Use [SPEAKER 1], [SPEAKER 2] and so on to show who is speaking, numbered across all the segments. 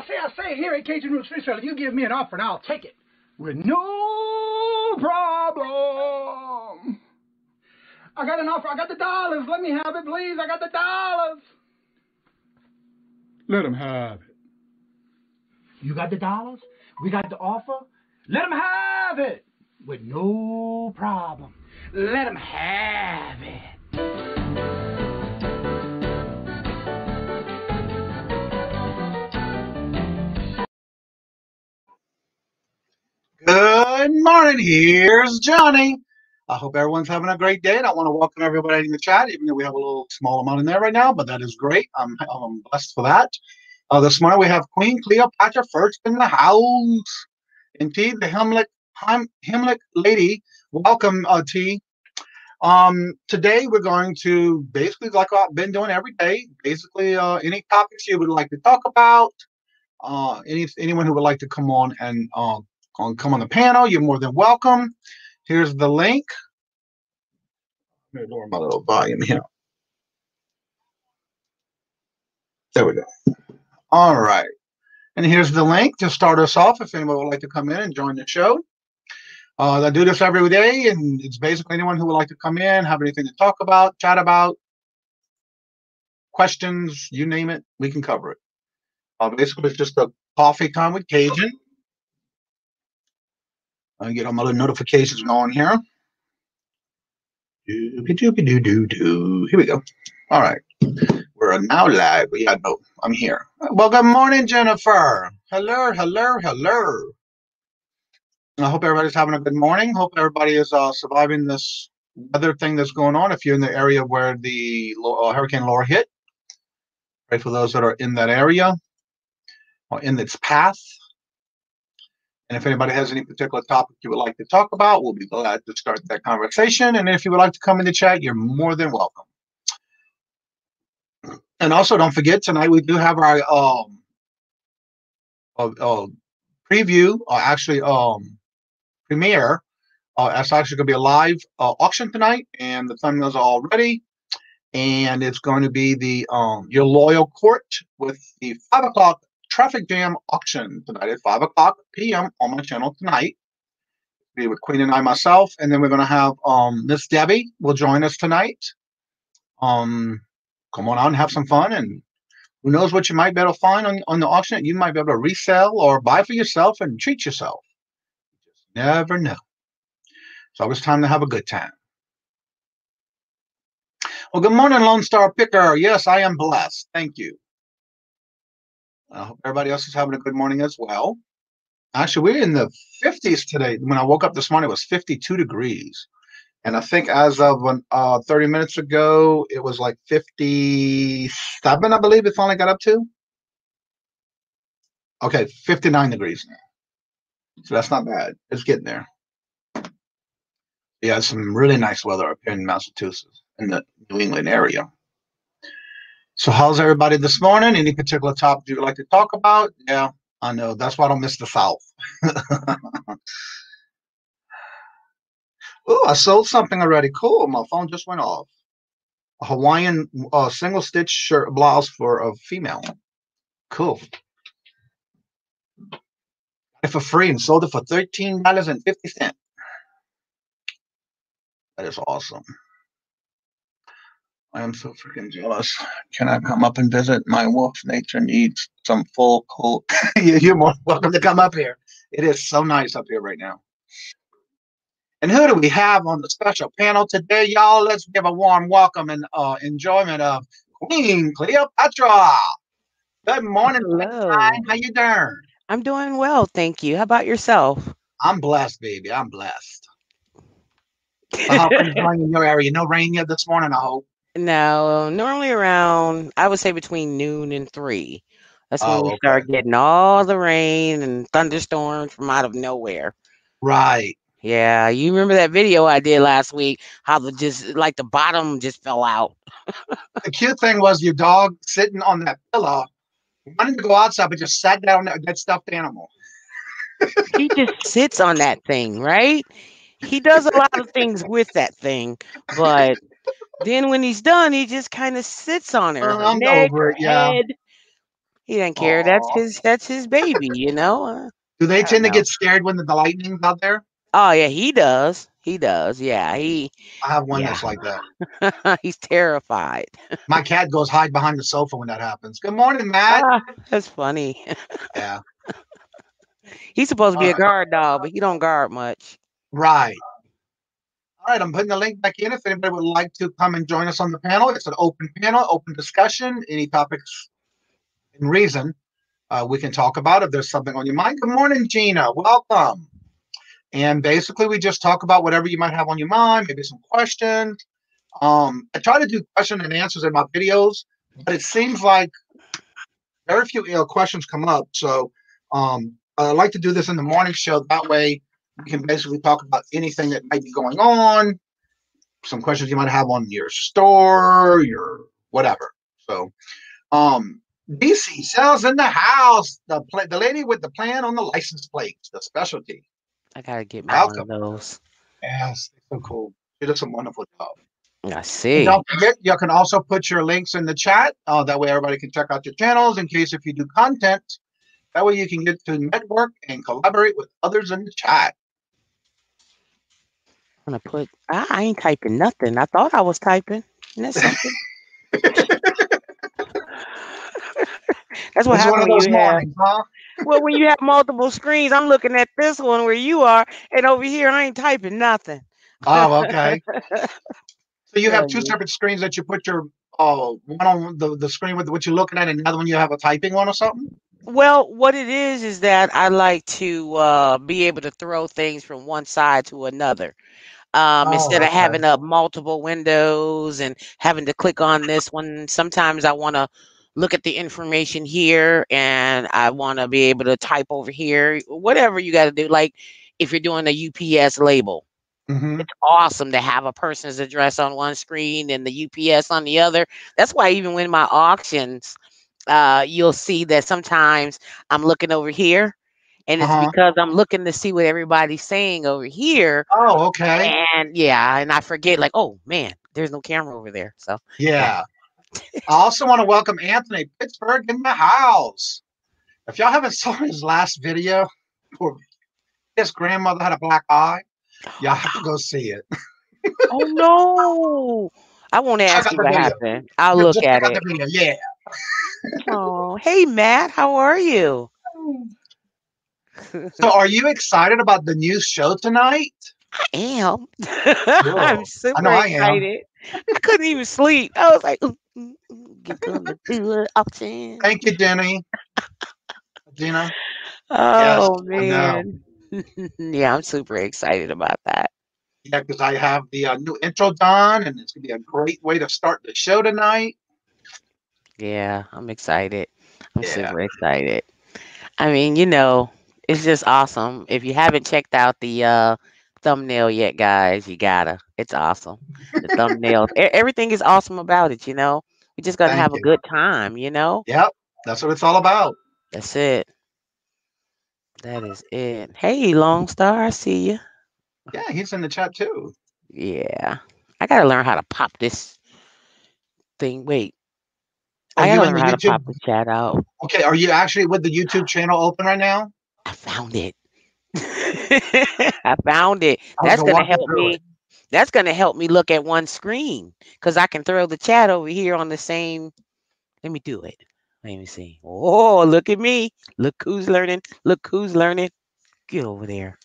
[SPEAKER 1] I say, here at Kajun Reseller, you give me an offer and I'll take it with no problem. I got an offer. I got the dollars. Let me have it, please. I got the dollars. Let him have it. You got the dollars? We got the offer? Let him have it with no problem. Let him have it.
[SPEAKER 2] Good morning. Here's Johnny. I hope everyone's having a great day. And I want to welcome everybody in the chat, even though we have a little small amount in there right now, but that is great. I'm blessed for that. This morning we have Queen Cleopatra first in the house. And T, the Himlick lady. Welcome, T. Today we're going to basically, like I've been doing every day, basically any topics you would like to talk about. Anyone who would like to come on and come on the panel, you're more than welcome. Here's the link. Let me lower my little volume here. There we go. All right. And here's the link to start us off if anyone would like to come in and join the show. I do this every day, and it's basically anyone who would like to come in, have anything to talk about, chat about, questions, you name it, we can cover it. Basically, it's just a coffee time with Kajun. I get all my little notifications going here. Here we go. All right. We're now live. Yeah, no, I'm here. Well, good morning, Jennifer. Hello. I hope everybody's having a good morning. Hope everybody is surviving this weather thing that's going on. If you're in the area where the Hurricane Laura hit, pray for those that are in that area or in its path. And if anybody has any particular topic you would like to talk about, we'll be glad to start that conversation. And if you would like to come in the chat, you're more than welcome. And also, don't forget, tonight we do have our preview, or actually premiere. It's actually going to be a live auction tonight, and the thumbnails are all ready. And it's going to be the Your Loyal Court with the 5 o'clock traffic jam auction tonight at 5 o'clock p.m. on my channel tonight. Be with Queen and I, myself, and then we're going to have Miss Debbie will join us tonight. Come on out and have some fun, and who knows what you might be able to find on the auction that you might be able to resell or buy for yourself and treat yourself. You just never know. It's always time to have a good time. Well, good morning, Lone Star Picker. Yes, I am blessed. Thank you. I hope everybody else is having a good morning as well. Actually, we're in the 50s today. When I woke up this morning, it was 52 degrees. And I think as of 30 minutes ago, it was like 57, I believe it finally got up to. Okay, 59 degrees now. So that's not bad. It's getting there. Yeah, some really nice weather up here in Massachusetts, in the New England area. So how's everybody this morning? Any particular topic you would like to talk about? Yeah, I know. That's why I don't miss the South. Oh, I sold something already. Cool. My phone just went off. A Hawaiian single stitch shirt blouse for a female. Cool. Got it for free and sold it for $13.50. That is awesome. I am so freaking jealous. Can I come up and visit? My wolf nature needs some full coat. You're more welcome to come up here. It is so nice up here right now. And who do we have on the special panel today, y'all? Let's give a warm welcome and enjoyment of Queen Cleopatra. Good morning,
[SPEAKER 3] Hello.
[SPEAKER 2] How you doing?
[SPEAKER 3] I'm doing well, thank you. How about yourself?
[SPEAKER 2] I'm blessed, baby. I'm blessed. Well, how things going in your area? No rain yet this morning, I hope.
[SPEAKER 3] No, normally around, I would say between noon and 3. That's when we
[SPEAKER 2] Oh,
[SPEAKER 3] start
[SPEAKER 2] okay.
[SPEAKER 3] getting all the rain and thunderstorms from out of nowhere.
[SPEAKER 2] Right.
[SPEAKER 3] Yeah, you remember that video I did last week? How the bottom just fell out.
[SPEAKER 2] The cute thing was your dog sitting on that pillow, wanting to go outside, but just sat down on that stuffed animal.
[SPEAKER 3] He just sits on that thing, right? He does a lot of things with that thing, but then when he's done, he just kind of sits on her
[SPEAKER 2] I'm
[SPEAKER 3] neck,
[SPEAKER 2] over
[SPEAKER 3] her
[SPEAKER 2] it, yeah.
[SPEAKER 3] head. He doesn't care.
[SPEAKER 2] Oh,
[SPEAKER 3] That's his baby, you know.
[SPEAKER 2] do they
[SPEAKER 3] I don't
[SPEAKER 2] tend to
[SPEAKER 3] know.
[SPEAKER 2] get scared when the lightning's out there?
[SPEAKER 3] Oh yeah, he does. He does. Yeah,
[SPEAKER 2] I have one
[SPEAKER 3] yeah.
[SPEAKER 2] that's like that.
[SPEAKER 3] He's terrified.
[SPEAKER 2] My cat goes hide behind the sofa when that happens. Good morning, Matt.
[SPEAKER 3] Ah, that's funny.
[SPEAKER 2] Yeah.
[SPEAKER 3] He's supposed to be
[SPEAKER 2] All
[SPEAKER 3] a
[SPEAKER 2] right.
[SPEAKER 3] guard dog, but he don't guard much.
[SPEAKER 2] Right. All right. I'm putting the link back in. If anybody would like to come and join us on the panel, it's an open panel, open discussion. Any topics in reason we can talk about. If there's something on your mind. Good morning, Gina. Welcome. And basically, we just talk about whatever you might have on your mind, maybe some questions. I try to do question and answers in my videos, but it seems like very few questions come up. So I like to do this in the morning show. That way, we can basically talk about anything that might be going on, some questions you might have on your store, your whatever. So, DC sells in the house. The lady with the plan on the license plates, the specialty.
[SPEAKER 3] I gotta get me one
[SPEAKER 2] Welcome.
[SPEAKER 3] of those.
[SPEAKER 2] Yes, so cool. She does a wonderful job.
[SPEAKER 3] I
[SPEAKER 2] And
[SPEAKER 3] see.
[SPEAKER 2] don't forget, you can also put your links in the chat. That way, everybody can check out your channels in case if you do content. That way, you can get to network and collaborate with others in the chat.
[SPEAKER 3] I'm gonna put. I ain't typing nothing. I thought I was typing. Isn't that something? That's what
[SPEAKER 2] It's one
[SPEAKER 3] happened
[SPEAKER 2] of
[SPEAKER 3] when
[SPEAKER 2] those
[SPEAKER 3] you have.
[SPEAKER 2] mornings, huh?
[SPEAKER 3] Well, when you have multiple screens, I'm looking at this one where you are, and over here I ain't typing nothing.
[SPEAKER 2] Oh, okay. So you have
[SPEAKER 3] Tell
[SPEAKER 2] two
[SPEAKER 3] you.
[SPEAKER 2] separate screens that you put your one on the screen with what you're looking at, and the other one you have a typing one or something.
[SPEAKER 3] Well, what it is that I like to be able to throw things from one side to another. Instead
[SPEAKER 2] Oh,
[SPEAKER 3] of
[SPEAKER 2] okay.
[SPEAKER 3] having up multiple windows and having to click on this one, sometimes I want to look at the information here and I want to be able to type over here, whatever you got to do. Like if you're doing a UPS label,
[SPEAKER 2] Mm-hmm.
[SPEAKER 3] it's awesome to have a person's address on one screen and the UPS on the other. That's why even when my auctions, you'll see that sometimes I'm looking over here and it's
[SPEAKER 2] Uh-huh.
[SPEAKER 3] because I'm looking to see what everybody's saying over here.
[SPEAKER 2] Oh, okay.
[SPEAKER 3] And yeah, and I forget, like, oh man, there's no camera over there. So yeah.
[SPEAKER 2] Yeah. I also want to welcome Anthony Pittsburgh in the house. If y'all haven't saw his last video, poor his grandmother had a black eye. Y'all have to go see it.
[SPEAKER 3] Oh no. I won't
[SPEAKER 2] Check
[SPEAKER 3] ask
[SPEAKER 2] out
[SPEAKER 3] you
[SPEAKER 2] the
[SPEAKER 3] what
[SPEAKER 2] video.
[SPEAKER 3] happened. I'll look
[SPEAKER 2] Just check
[SPEAKER 3] at
[SPEAKER 2] out the
[SPEAKER 3] it.
[SPEAKER 2] video. Yeah.
[SPEAKER 3] Oh, hey Matt, how are you?
[SPEAKER 2] So are you excited about the new show tonight?
[SPEAKER 3] I am. I'm
[SPEAKER 2] Cool. I know
[SPEAKER 3] super
[SPEAKER 2] I am.
[SPEAKER 3] excited. I couldn't even sleep. I was like, get gonna do it option.
[SPEAKER 2] Thank you, Denny. Gina. Yes,
[SPEAKER 3] Oh
[SPEAKER 2] I know.
[SPEAKER 3] man. Yeah, I'm super excited about that.
[SPEAKER 2] Yeah, because I have the new intro done, and it's gonna be a great way to start the show tonight.
[SPEAKER 3] Yeah, I'm excited. I'm
[SPEAKER 2] Yeah.
[SPEAKER 3] super excited. I mean, you know, it's just awesome. If you haven't checked out the thumbnail yet, guys, you gotta. It's awesome. The thumbnails, everything is awesome about it, you know. We're just gonna
[SPEAKER 2] Thank
[SPEAKER 3] have a
[SPEAKER 2] you.
[SPEAKER 3] good time, you know.
[SPEAKER 2] Yep. That's what it's all about.
[SPEAKER 3] That's it. That is it. Hey, Long Star, I see you.
[SPEAKER 2] Yeah, he's in the chat too.
[SPEAKER 3] Yeah. I gotta learn how to pop this thing. Wait,
[SPEAKER 2] Are
[SPEAKER 3] I gotta
[SPEAKER 2] you in
[SPEAKER 3] learn
[SPEAKER 2] the
[SPEAKER 3] how to
[SPEAKER 2] YouTube?
[SPEAKER 3] pop the chat out.
[SPEAKER 2] Okay, are you actually with the YouTube channel open right now?
[SPEAKER 3] I found it. I found it.
[SPEAKER 2] I was
[SPEAKER 3] That's
[SPEAKER 2] gonna
[SPEAKER 3] gonna
[SPEAKER 2] walk you
[SPEAKER 3] help
[SPEAKER 2] through it.
[SPEAKER 3] me. That's gonna help me look at one screen because I can throw the chat over here on the same. Let me do it. Let me see. Oh, look at me. Look who's learning. Look who's learning. Get over there.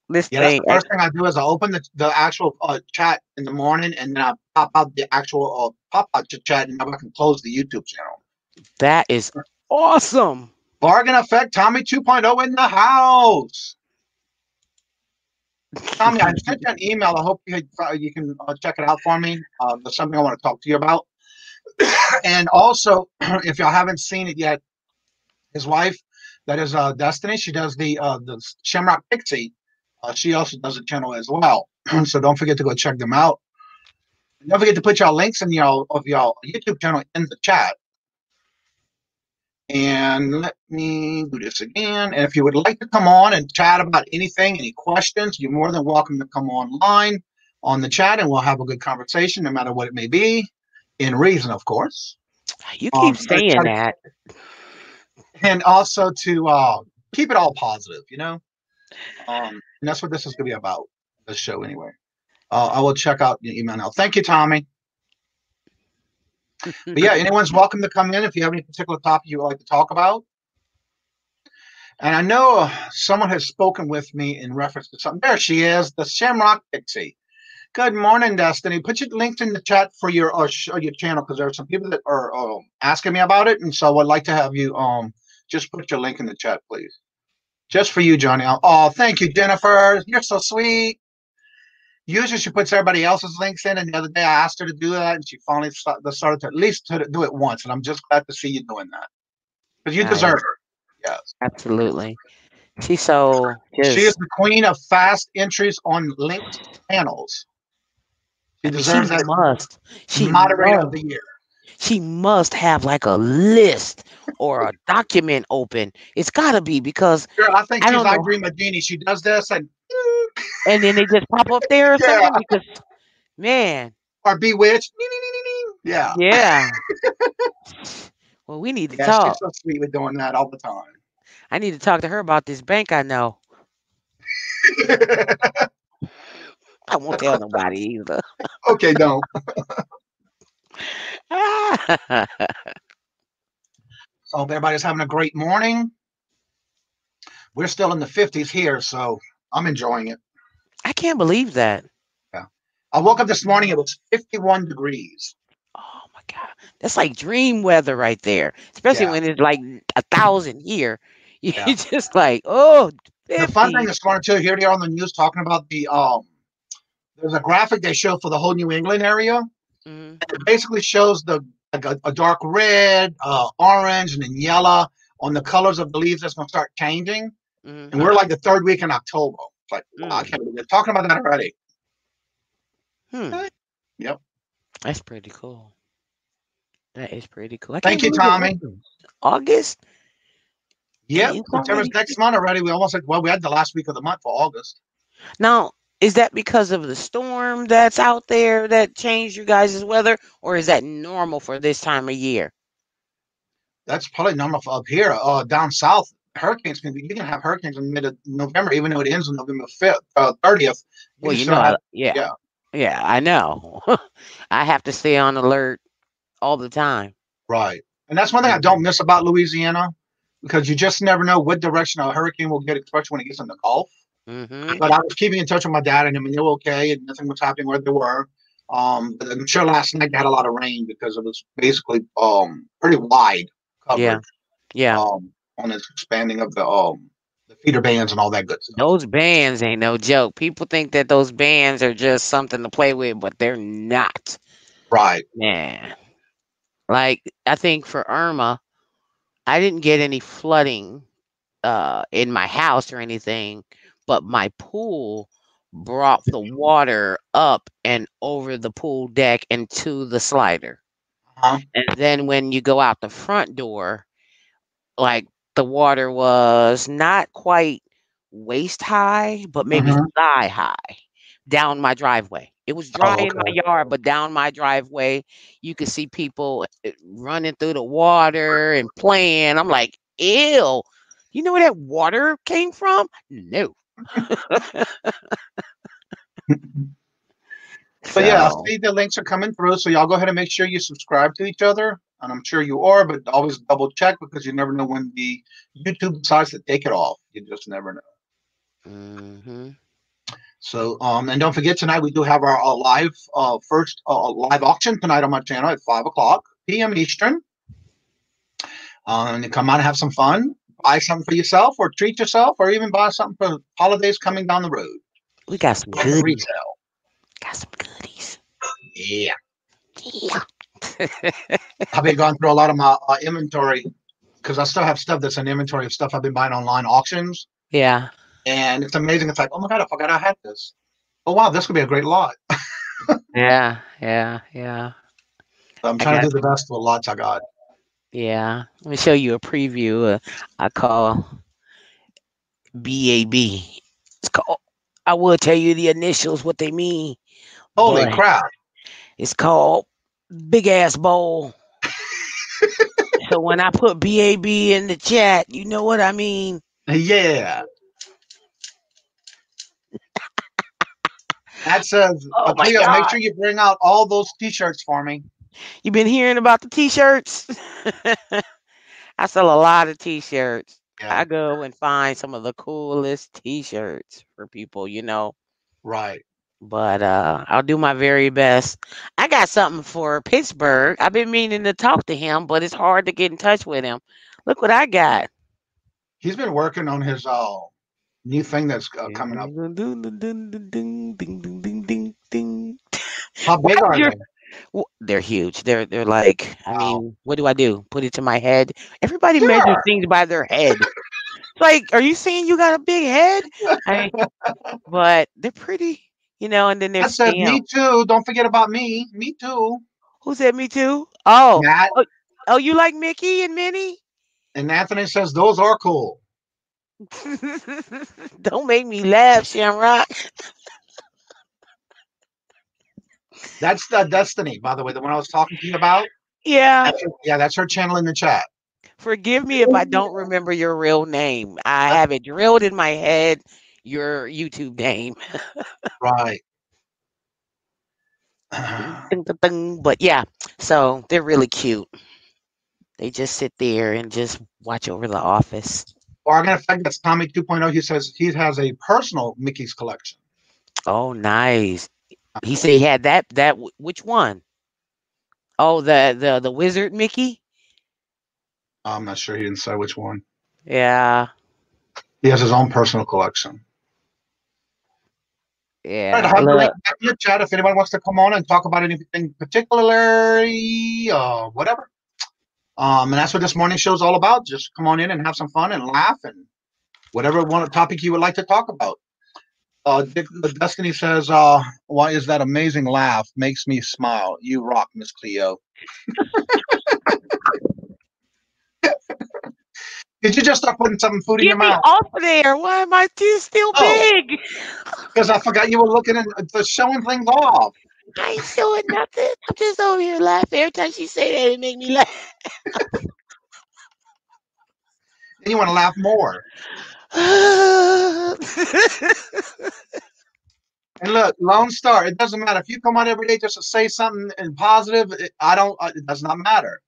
[SPEAKER 3] This
[SPEAKER 2] Yeah, that's
[SPEAKER 3] thing.
[SPEAKER 2] the first thing I do is I open the actual chat in the morning, and then I pop out the actual pop out chat, and now I can close the YouTube channel.
[SPEAKER 3] That is awesome.
[SPEAKER 2] Bargain Effect, Tommy 2.0 in the house. Tommy, I sent you an email. I hope you can check it out for me. There's something I want to talk to you about. And also, if y'all haven't seen it yet, his wife, that is Destiny, she does the Shamrock Pixie. She also does a channel as well. So don't forget to go check them out. And don't forget to put y'all links in y'all YouTube channel in the chat. And let me do this again. And if you would like to come on and chat about anything, any questions, you're more than welcome to come online on the chat, and we'll have a good conversation no matter what it may be. in reason, of course.
[SPEAKER 3] You keep
[SPEAKER 2] I
[SPEAKER 3] saying
[SPEAKER 2] try
[SPEAKER 3] that.
[SPEAKER 2] and also to keep it all positive, you know. And that's what this is going to be about. This show, anyway. I will check out your email now. Thank you, Tommy. But yeah, anyone's welcome to come in if you have any particular topic you would like to talk about. And I know someone has spoken with me in reference to something. There she is, the Shamrock Pixie. Good morning, Destiny. Put your links in the chat for your channel, because there are some people that are asking me about it, and so I'd like to have you just put your link in the chat, please. Just for you, Johnny. Oh, thank you, Jennifer. You're so sweet. Usually she puts everybody else's links in, and the other day I asked her to do that, and she finally started to at least do it once, and I'm just glad to see you doing that, because you deserve her. Yes.
[SPEAKER 3] Absolutely. She's so
[SPEAKER 2] She is
[SPEAKER 3] just.
[SPEAKER 2] the queen of fast entries on linked channels. She
[SPEAKER 3] I mean, she
[SPEAKER 2] deserves that
[SPEAKER 3] must. She
[SPEAKER 2] moderator of
[SPEAKER 3] must.
[SPEAKER 2] the year.
[SPEAKER 3] She must have like a list or a document open. It's got to be, because
[SPEAKER 2] Girl, I think
[SPEAKER 3] I
[SPEAKER 2] she's
[SPEAKER 3] don't
[SPEAKER 2] I
[SPEAKER 3] know.
[SPEAKER 2] Dream of Jeannie. She does this and
[SPEAKER 3] And then they just pop up there or
[SPEAKER 2] yeah,
[SPEAKER 3] something, because, man,
[SPEAKER 2] or Bewitched. Yeah,
[SPEAKER 3] yeah. Well, we need to
[SPEAKER 2] yeah, she's
[SPEAKER 3] talk.
[SPEAKER 2] so sweet with doing that all the time.
[SPEAKER 3] I need to talk to her about this bank I know. I won't tell nobody either.
[SPEAKER 2] Okay, don't. So hope everybody's having a great morning. We're still in the 50s here, so I'm enjoying it.
[SPEAKER 3] I can't believe that.
[SPEAKER 2] Yeah. I woke up this morning, it was 51 degrees.
[SPEAKER 3] Oh my God. That's like dream weather right there. Especially
[SPEAKER 2] Yeah.
[SPEAKER 3] when it's like 1,000 here. You
[SPEAKER 2] Yeah.
[SPEAKER 3] just like, oh,
[SPEAKER 2] The fun thing
[SPEAKER 3] 50.
[SPEAKER 2] this morning too, here they are on the news talking about there's a graphic they show for the whole New England area.
[SPEAKER 3] Mhm.
[SPEAKER 2] It basically shows like a dark red, orange, and then yellow on the colors of the leaves that's going to start changing.
[SPEAKER 3] Mhm.
[SPEAKER 2] And we're like the third week in October. It's like, wow, I
[SPEAKER 3] Mm.
[SPEAKER 2] can't believe they're talking about that already.
[SPEAKER 3] Hmm.
[SPEAKER 2] Yep.
[SPEAKER 3] That's pretty cool. That is pretty cool. I
[SPEAKER 2] Thank
[SPEAKER 3] can't
[SPEAKER 2] you,
[SPEAKER 3] believe it's
[SPEAKER 2] Tommy.
[SPEAKER 3] August. And
[SPEAKER 2] Yep.
[SPEAKER 3] it's
[SPEAKER 2] September's
[SPEAKER 3] already.
[SPEAKER 2] next month already. We almost we had the last week of the month for August.
[SPEAKER 3] Now, is that because of the storm that's out there that changed you guys' weather, or is that normal for this time of year?
[SPEAKER 2] That's probably normal for up here. Down south, hurricanes you can have hurricanes in mid of November, even though it ends on November 5th, 30th. You
[SPEAKER 3] Well,
[SPEAKER 2] can still have,
[SPEAKER 3] yeah,
[SPEAKER 2] yeah,
[SPEAKER 3] yeah, I know. I have to stay on alert all the time.
[SPEAKER 2] right. And that's one thing I don't miss about Louisiana, because you just never know what direction a hurricane will get, especially when it gets in the Gulf.
[SPEAKER 3] Mm-hmm.
[SPEAKER 2] But I was keeping in touch with my dad, and I mean, they were okay, and nothing was happening where they were. But I'm sure last night they had a lot of rain because it was basically pretty wide
[SPEAKER 3] Yeah,
[SPEAKER 2] coverage
[SPEAKER 3] yeah.
[SPEAKER 2] on this expanding of the feeder bands and all that good stuff.
[SPEAKER 3] Those bands ain't no joke. People think that those bands are just something to play with, but they're not.
[SPEAKER 2] Right.
[SPEAKER 3] Man, like I think for Irma, I didn't get any flooding in my house or anything, but my pool brought the water up and over the pool deck and to the slider.
[SPEAKER 2] Uh-huh.
[SPEAKER 3] And then when you go out the front door, like the water was not quite waist high, but maybe
[SPEAKER 2] Mhm.
[SPEAKER 3] thigh high down my driveway. It was dry
[SPEAKER 2] Oh,
[SPEAKER 3] in my
[SPEAKER 2] okay.
[SPEAKER 3] yard, but down my driveway, you could see people running through the water and playing. I'm like, ew. You know where that water came from? No.
[SPEAKER 2] But yeah, I
[SPEAKER 3] So,
[SPEAKER 2] see the links are coming through, so y'all go ahead and make sure you subscribe to each other. And I'm sure you are, but always double check, because you never know when the YouTube decides to take it off. You just never know.
[SPEAKER 3] mhm.
[SPEAKER 2] So, and don't forget, tonight we do have our live first live auction tonight on my channel at 5 o'clock p.m. Eastern. And you come out and have some fun, buy something for yourself, or treat yourself, or even buy something for holidays coming down the road.
[SPEAKER 3] We got some
[SPEAKER 2] On the
[SPEAKER 3] goodies.
[SPEAKER 2] retail.
[SPEAKER 3] Got some goodies.
[SPEAKER 2] Yeah.
[SPEAKER 3] Yeah.
[SPEAKER 2] I've been going through a lot of my inventory, because I still have stuff that's in inventory of stuff I've been buying online auctions.
[SPEAKER 3] Yeah.
[SPEAKER 2] And it's amazing. It's like, oh my God, I forgot I had this. Oh, wow, this could be a great lot.
[SPEAKER 3] Yeah. Yeah. Yeah.
[SPEAKER 2] So I'm
[SPEAKER 3] I
[SPEAKER 2] trying to
[SPEAKER 3] got.
[SPEAKER 2] do the best with lots I got.
[SPEAKER 3] Yeah. Let me show you a preview. I call BAB. It's called. I will tell you the initials, what they mean,
[SPEAKER 2] Holy
[SPEAKER 3] but
[SPEAKER 2] crap.
[SPEAKER 3] it's called big ass bowl. So when I put BAB in the chat, you know what I mean.
[SPEAKER 2] Yeah. That says,
[SPEAKER 3] Oh my
[SPEAKER 2] Cleo, make
[SPEAKER 3] god!
[SPEAKER 2] sure you bring out all those T-shirts for me.
[SPEAKER 3] You been hearing about the T-shirts? I sell a lot of T-shirts.
[SPEAKER 2] Yeah.
[SPEAKER 3] I go and find some of the coolest T-shirts for people, you know.
[SPEAKER 2] Right.
[SPEAKER 3] But I'll do my very best. I got something for Pittsburgh. I've been meaning to talk to him, but it's hard to get in touch with him. Look what I got.
[SPEAKER 2] He's been working on his new thing that's coming up. How
[SPEAKER 3] Why
[SPEAKER 2] big
[SPEAKER 3] is
[SPEAKER 2] are
[SPEAKER 3] your
[SPEAKER 2] they?
[SPEAKER 3] They're huge. They're like, I
[SPEAKER 2] Wow.
[SPEAKER 3] mean, what do I do? Put it to my head? Everybody measures
[SPEAKER 2] Sure.
[SPEAKER 3] things by their head. Like, are you saying you got a big head? I But they're pretty, you know, and then they're
[SPEAKER 2] That says me
[SPEAKER 3] stamped.
[SPEAKER 2] too. Don't forget about me. Me too.
[SPEAKER 3] Who said me too? Oh,
[SPEAKER 2] Matt
[SPEAKER 3] oh, oh, you like Mickey and Minnie?
[SPEAKER 2] and Anthony says those are cool.
[SPEAKER 3] Don't make me laugh, Shamrock.
[SPEAKER 2] That's the Destiny, by the way, the one I was talking to you about.
[SPEAKER 3] Yeah.
[SPEAKER 2] That's her channel in the chat.
[SPEAKER 3] Forgive me if I don't remember your real name. I have it drilled in my head, your YouTube name.
[SPEAKER 2] Right.
[SPEAKER 3] Ding, ding, ding, ding. But yeah, so they're really cute. They just sit there and just watch over the office.
[SPEAKER 2] Or I'm gonna fact that's Tommy 2.0. He says he has a personal Mickey's collection.
[SPEAKER 3] Oh, nice. He said he had which one? Oh, the wizard Mickey?
[SPEAKER 2] I'm not sure, he didn't say which one.
[SPEAKER 3] Yeah.
[SPEAKER 2] He has his own personal collection. All right, I
[SPEAKER 3] Yeah.
[SPEAKER 2] have the link
[SPEAKER 3] Look.
[SPEAKER 2] back in the chat if anyone wants to come on and talk about anything particularly, whatever. And that's what this morning show is all about. Just come on in and have some fun and laugh and whatever topic you would like to talk about. Destiny says, why is that amazing laugh? Makes me smile. You rock, Miss Cleo. Did you just start putting some food in
[SPEAKER 3] Get
[SPEAKER 2] your
[SPEAKER 3] me
[SPEAKER 2] mouth?
[SPEAKER 3] off of there. Why am I still
[SPEAKER 2] Oh,
[SPEAKER 3] big?
[SPEAKER 2] because I forgot you were looking at showing things off.
[SPEAKER 3] I ain't showing nothing. I'm just over here laughing. Every time she say that, it make me laugh.
[SPEAKER 2] Then you want to laugh more. And look, Lone Star, it doesn't matter. If you come on every day just to say something and positive, it does not matter.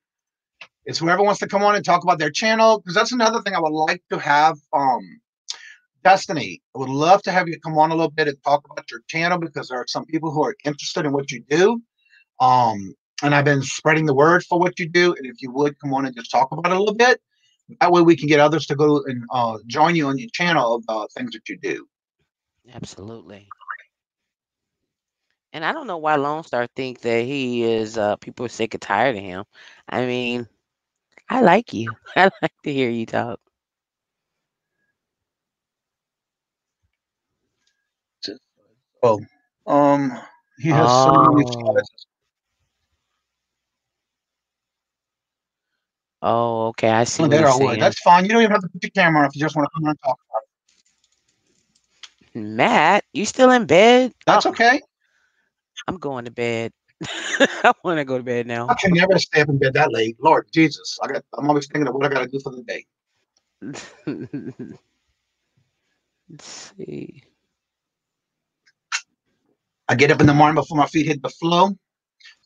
[SPEAKER 2] It's whoever wants to come on and talk about their channel, because that's another thing I would like to have. Destiny, I would love to have you come on a little bit and talk about your channel, because there are some people who are interested in what you do. And I've been spreading the word for what you do. And if you would come on and just talk about it a little bit, that way we can get others to go and join you on your channel of things that you do.
[SPEAKER 3] Absolutely. And I don't know why Lone Star think that he is people are sick and tired of him. I mean, I like you. I like to hear you talk.
[SPEAKER 2] Oh, he has so many
[SPEAKER 3] Oh.
[SPEAKER 2] sizes.
[SPEAKER 3] Oh, okay. I see
[SPEAKER 2] Oh,
[SPEAKER 3] what
[SPEAKER 2] there
[SPEAKER 3] he's
[SPEAKER 2] I would.
[SPEAKER 3] saying.
[SPEAKER 2] That's fine. You don't even have to put your camera on if you just want to come on and talk about it.
[SPEAKER 3] Matt, you still in bed?
[SPEAKER 2] That's
[SPEAKER 3] Oh,
[SPEAKER 2] okay.
[SPEAKER 3] I'm going to bed. I want to go to bed
[SPEAKER 2] I
[SPEAKER 3] now.
[SPEAKER 2] can never stay up in bed that late. Lord Jesus, I'm always thinking of what I got to do for the day.
[SPEAKER 3] Let's see.
[SPEAKER 2] I get up in the morning before my feet hit the floor,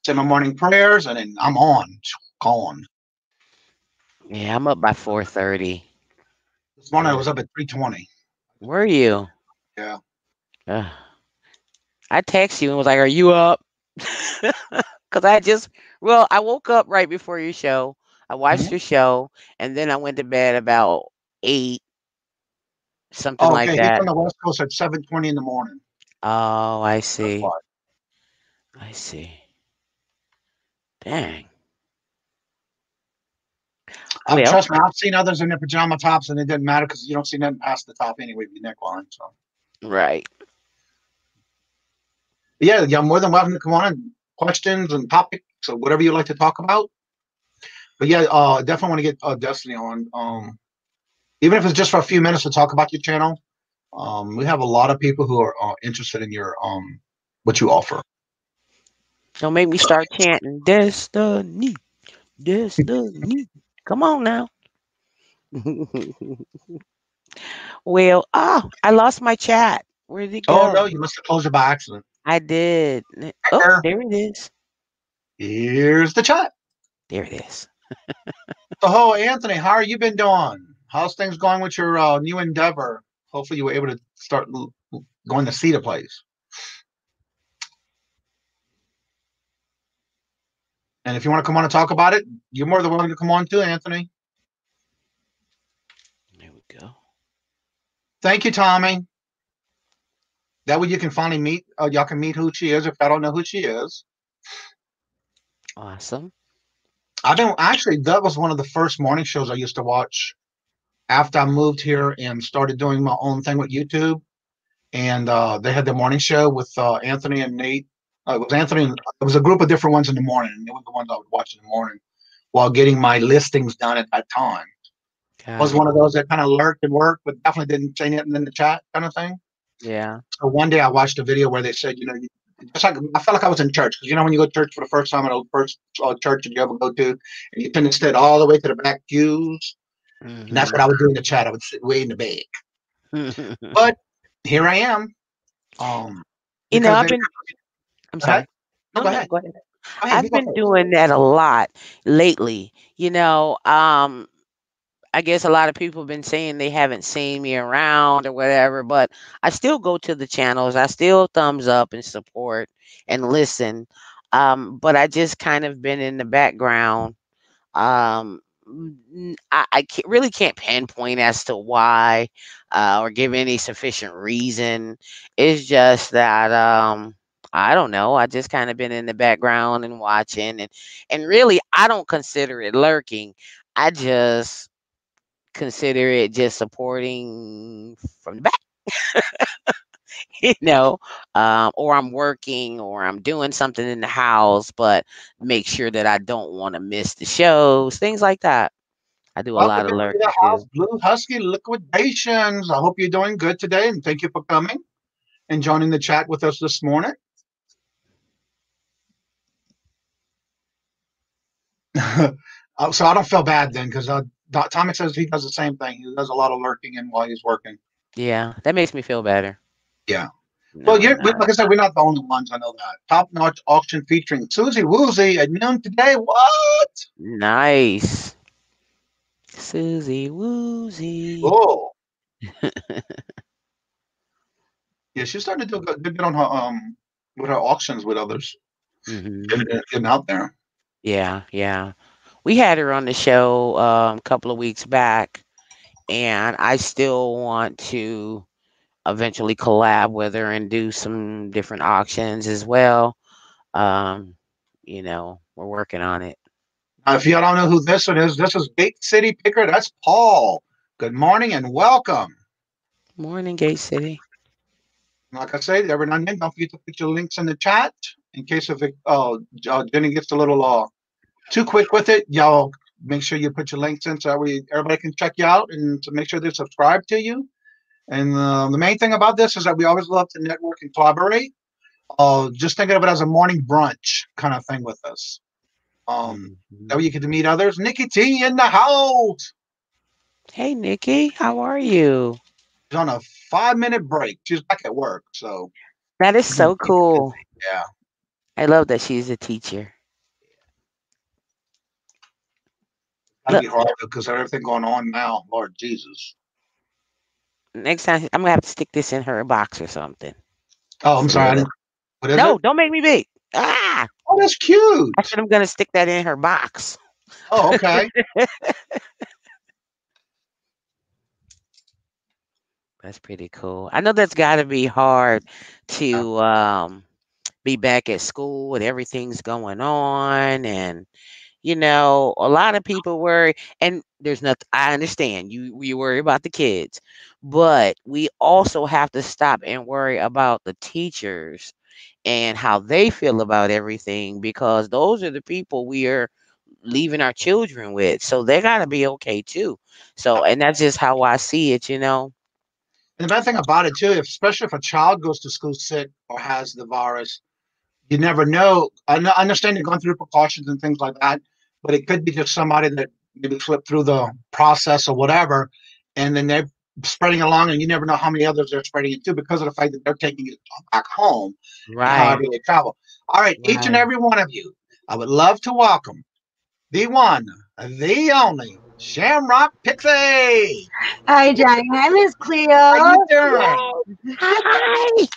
[SPEAKER 2] say my morning prayers, and then I'm on. Gone.
[SPEAKER 3] Yeah, I'm up by 4:30.
[SPEAKER 2] This morning I
[SPEAKER 3] Yeah.
[SPEAKER 2] was up at 3:20.
[SPEAKER 3] Were you?
[SPEAKER 2] Yeah.
[SPEAKER 3] Ugh. I texted you and was like, "Are you up?" Because I woke up right before your show. I watched
[SPEAKER 2] Mhm.
[SPEAKER 3] your show, and then I went to bed about 8, something
[SPEAKER 2] Oh,
[SPEAKER 3] like
[SPEAKER 2] okay. He's
[SPEAKER 3] that.
[SPEAKER 2] on the West Coast at 7:20 in the morning.
[SPEAKER 3] Oh, I
[SPEAKER 2] That's
[SPEAKER 3] see.
[SPEAKER 2] why.
[SPEAKER 3] I see. Dang. Well,
[SPEAKER 2] Trust me, I've seen others in their pajama tops, and it didn't matter because you don't see nothing past the top anyway, your neckline. So,
[SPEAKER 3] right.
[SPEAKER 2] but yeah, you're more than welcome to come on and questions and topics or whatever you like to talk about. But yeah, definitely want to get Destiny on. Even if it's just for a few minutes to talk about your channel. We have a lot of people who are interested in your what you offer.
[SPEAKER 3] Don't make me start chanting Destiny, Destiny. Come on now. Well, I lost my chat. Where did it
[SPEAKER 2] Oh
[SPEAKER 3] go?
[SPEAKER 2] no, you must have closed it by accident.
[SPEAKER 3] I did. Oh,
[SPEAKER 2] There.
[SPEAKER 3] there it is.
[SPEAKER 2] Here's the chat.
[SPEAKER 3] There it is.
[SPEAKER 2] So, Anthony, how are you been doing? How's things going with your new endeavor? Hopefully, you were able to start going to see the place. And if you want to come on and talk about it, you're more than willing to come on too, Anthony.
[SPEAKER 3] There we go.
[SPEAKER 2] Thank you, Tommy. That way you can finally meet. Y'all can meet who she is if I don't know who she is.
[SPEAKER 3] Awesome.
[SPEAKER 2] That was one of the first morning shows I used to watch after I moved here and started doing my own thing with YouTube. And they had the morning show with Anthony and Nate. It was Anthony. It was a group of different ones in the morning, and they were the ones I would watch in the morning while getting my listings done at that time. I
[SPEAKER 3] Got
[SPEAKER 2] was
[SPEAKER 3] it.
[SPEAKER 2] one of those that kind of lurked and worked, but definitely didn't say anything in the chat kind of thing.
[SPEAKER 3] Yeah.
[SPEAKER 2] So one day I watched a video where they said, just like I felt like I was in church because when you go to church for the first time at the first church that you ever go to, and you tend to sit all the way to the back pews, and that's what I would do in the chat. I would sit way in the back. But here I am.
[SPEAKER 3] You know,
[SPEAKER 2] Because
[SPEAKER 3] I'm
[SPEAKER 2] go ahead.
[SPEAKER 3] sorry.
[SPEAKER 2] No,
[SPEAKER 3] No,
[SPEAKER 2] go
[SPEAKER 3] no,
[SPEAKER 2] ahead.
[SPEAKER 3] go ahead.
[SPEAKER 2] Go ahead. You
[SPEAKER 3] I've
[SPEAKER 2] go
[SPEAKER 3] been
[SPEAKER 2] first.
[SPEAKER 3] doing that a lot lately. I guess a lot of people have been saying they haven't seen me around or whatever, but I still go to the channels. I still thumbs up and support and listen. But I just kind of been in the background. Really can't pinpoint as to why or give any sufficient reason. It's just that I don't know. I just kind of been in the background and watching, and really I don't consider it lurking. I just consider it just supporting from the back. you know, or I'm working or I'm doing something in the house, but make sure that I don't want to miss the shows, things like that. I do a
[SPEAKER 2] Welcome
[SPEAKER 3] lot of
[SPEAKER 2] into the
[SPEAKER 3] lurking
[SPEAKER 2] house,
[SPEAKER 3] too.
[SPEAKER 2] Blue Husky Liquidations. I hope you're doing good today, and thank you for coming and joining the chat with us this morning. So I don't feel bad then because Tommy says he does the same thing. He does a lot of lurking and while he's working.
[SPEAKER 3] Yeah, that makes me feel better.
[SPEAKER 2] Yeah. Well,
[SPEAKER 3] No, no.
[SPEAKER 2] like I said, we're not the only ones. I know that. Top notch auction featuring Susie Woozy at noon today. What?
[SPEAKER 3] Nice. Susie Woozy.
[SPEAKER 2] Oh, yeah. She's starting to do a good bit on her with her auctions with others,
[SPEAKER 3] hmm
[SPEAKER 2] getting out there.
[SPEAKER 3] Yeah, yeah. We had her on the show a couple of weeks back, and I still want to eventually collab with her and do some different auctions as well. Um, we're working on it.
[SPEAKER 2] If you don't know who this one is, this is Gate City Picker. That's Paul. Good morning and welcome.
[SPEAKER 3] Morning, Gate City.
[SPEAKER 2] Like I say, every now and then, don't forget to put your links in the chat in case if Jenny gets a little too quick with it. Y'all make sure you put your links in so that everybody can check you out and to make sure they're subscribed to you. And the main thing about this is that we always love to network and collaborate. Just think of it as a morning brunch kind of thing with us. That way you get to meet others. Nikki T in the house.
[SPEAKER 3] Hey, Nikki, how are you?
[SPEAKER 2] She's on a 5-minute break. She's back at work, so
[SPEAKER 3] That is so cool.
[SPEAKER 2] yeah.
[SPEAKER 3] I love that she's a teacher.
[SPEAKER 2] That'd be hard because of everything going on now. Lord Jesus.
[SPEAKER 3] Next time, I'm gonna have to stick this in her box or something.
[SPEAKER 2] Oh, I'm sorry. What is
[SPEAKER 3] No,
[SPEAKER 2] it?
[SPEAKER 3] don't make me big. Ah!
[SPEAKER 2] Oh, that's cute.
[SPEAKER 3] I said I'm gonna stick that in her box.
[SPEAKER 2] Oh, okay.
[SPEAKER 3] That's pretty cool. I know that's got to be hard to be back at school with everything's going on, and a lot of people worry. And there's nothing. I understand you worry about the kids, but we also have to stop and worry about the teachers and how they feel about everything, because those are the people we are leaving our children with. So they got to be okay too. So, and that's just how I see it.
[SPEAKER 2] And the bad thing about it too, especially if a child goes to school sick or has the virus, you never know. I understand you're going through precautions and things like that, but it could be just somebody that maybe slipped through the process or whatever, and then they're spreading along, and you never know how many others they're spreading it to because of the fact that they're taking it back home and
[SPEAKER 3] Right.
[SPEAKER 2] however they travel. All right, each and
[SPEAKER 3] Right.
[SPEAKER 2] every one of you, I would love to welcome the one, the only Shamrock Pixie.
[SPEAKER 4] Hi, Johnny. Hi, Miss Cleo.
[SPEAKER 2] How you doing?
[SPEAKER 4] Yay.
[SPEAKER 3] Hi.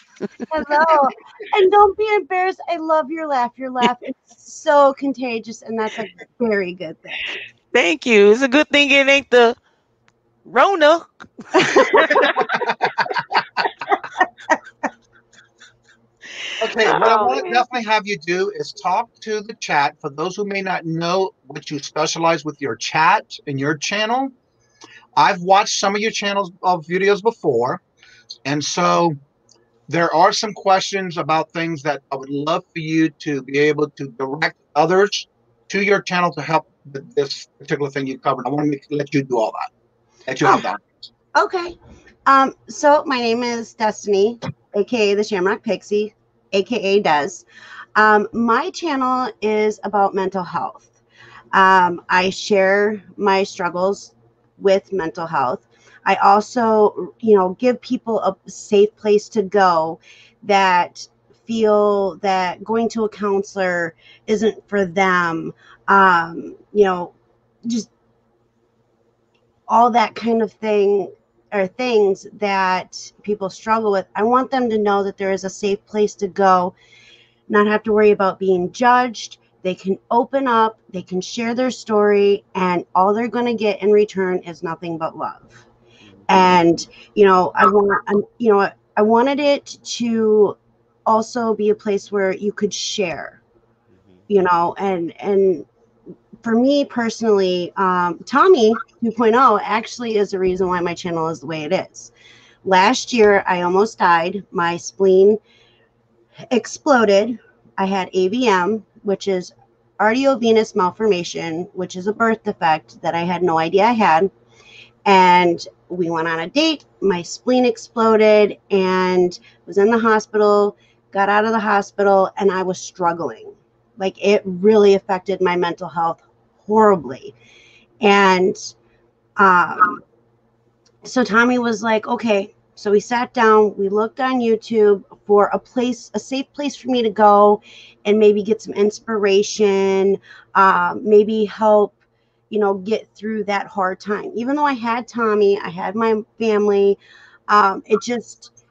[SPEAKER 4] Hello. And don't be embarrassed. I love your laugh. Your laugh is so contagious, and that's a very good thing.
[SPEAKER 3] Thank you. It's a good thing it ain't the Rona.
[SPEAKER 2] Okay, what I
[SPEAKER 3] Oh,
[SPEAKER 2] want to
[SPEAKER 3] man.
[SPEAKER 2] definitely have you do is talk to the chat. For those who may not know what you specialize with your chat and your channel, I've watched some of your channels of videos before, and so there are some questions about things that I would love for you to be able to direct others to your channel to help with this particular thing you covered. I want to let you do all that. Let you have that.
[SPEAKER 4] Okay. So my name is Destiny, aka the Shamrock Pixie, aka Des. My channel is about mental health. I share my struggles with mental health. I also, give people a safe place to go that feel that going to a counselor isn't for them. Just all that kind of thing are things that people struggle with. I want them to know that there is a safe place to go, not have to worry about being judged. They can open up, they can share their story, and all they're going to get in return is nothing but love. And I wanted it to also be a place where you could share, and for me personally, Tommy 2.0 actually is the reason why my channel is the way it is. Last year, I almost died. My spleen exploded. I had AVM, which is arteriovenous malformation, which is a birth defect that I had no idea I had. And we went on a date. My spleen exploded and was in the hospital, got out of the hospital, and I was struggling. Like, it really affected my mental health horribly. And so Tommy was like, okay. So we sat down, we looked on YouTube for a safe place for me to go and maybe get some inspiration, maybe help, get through that hard time. Even though I had Tommy, I had my family, it just,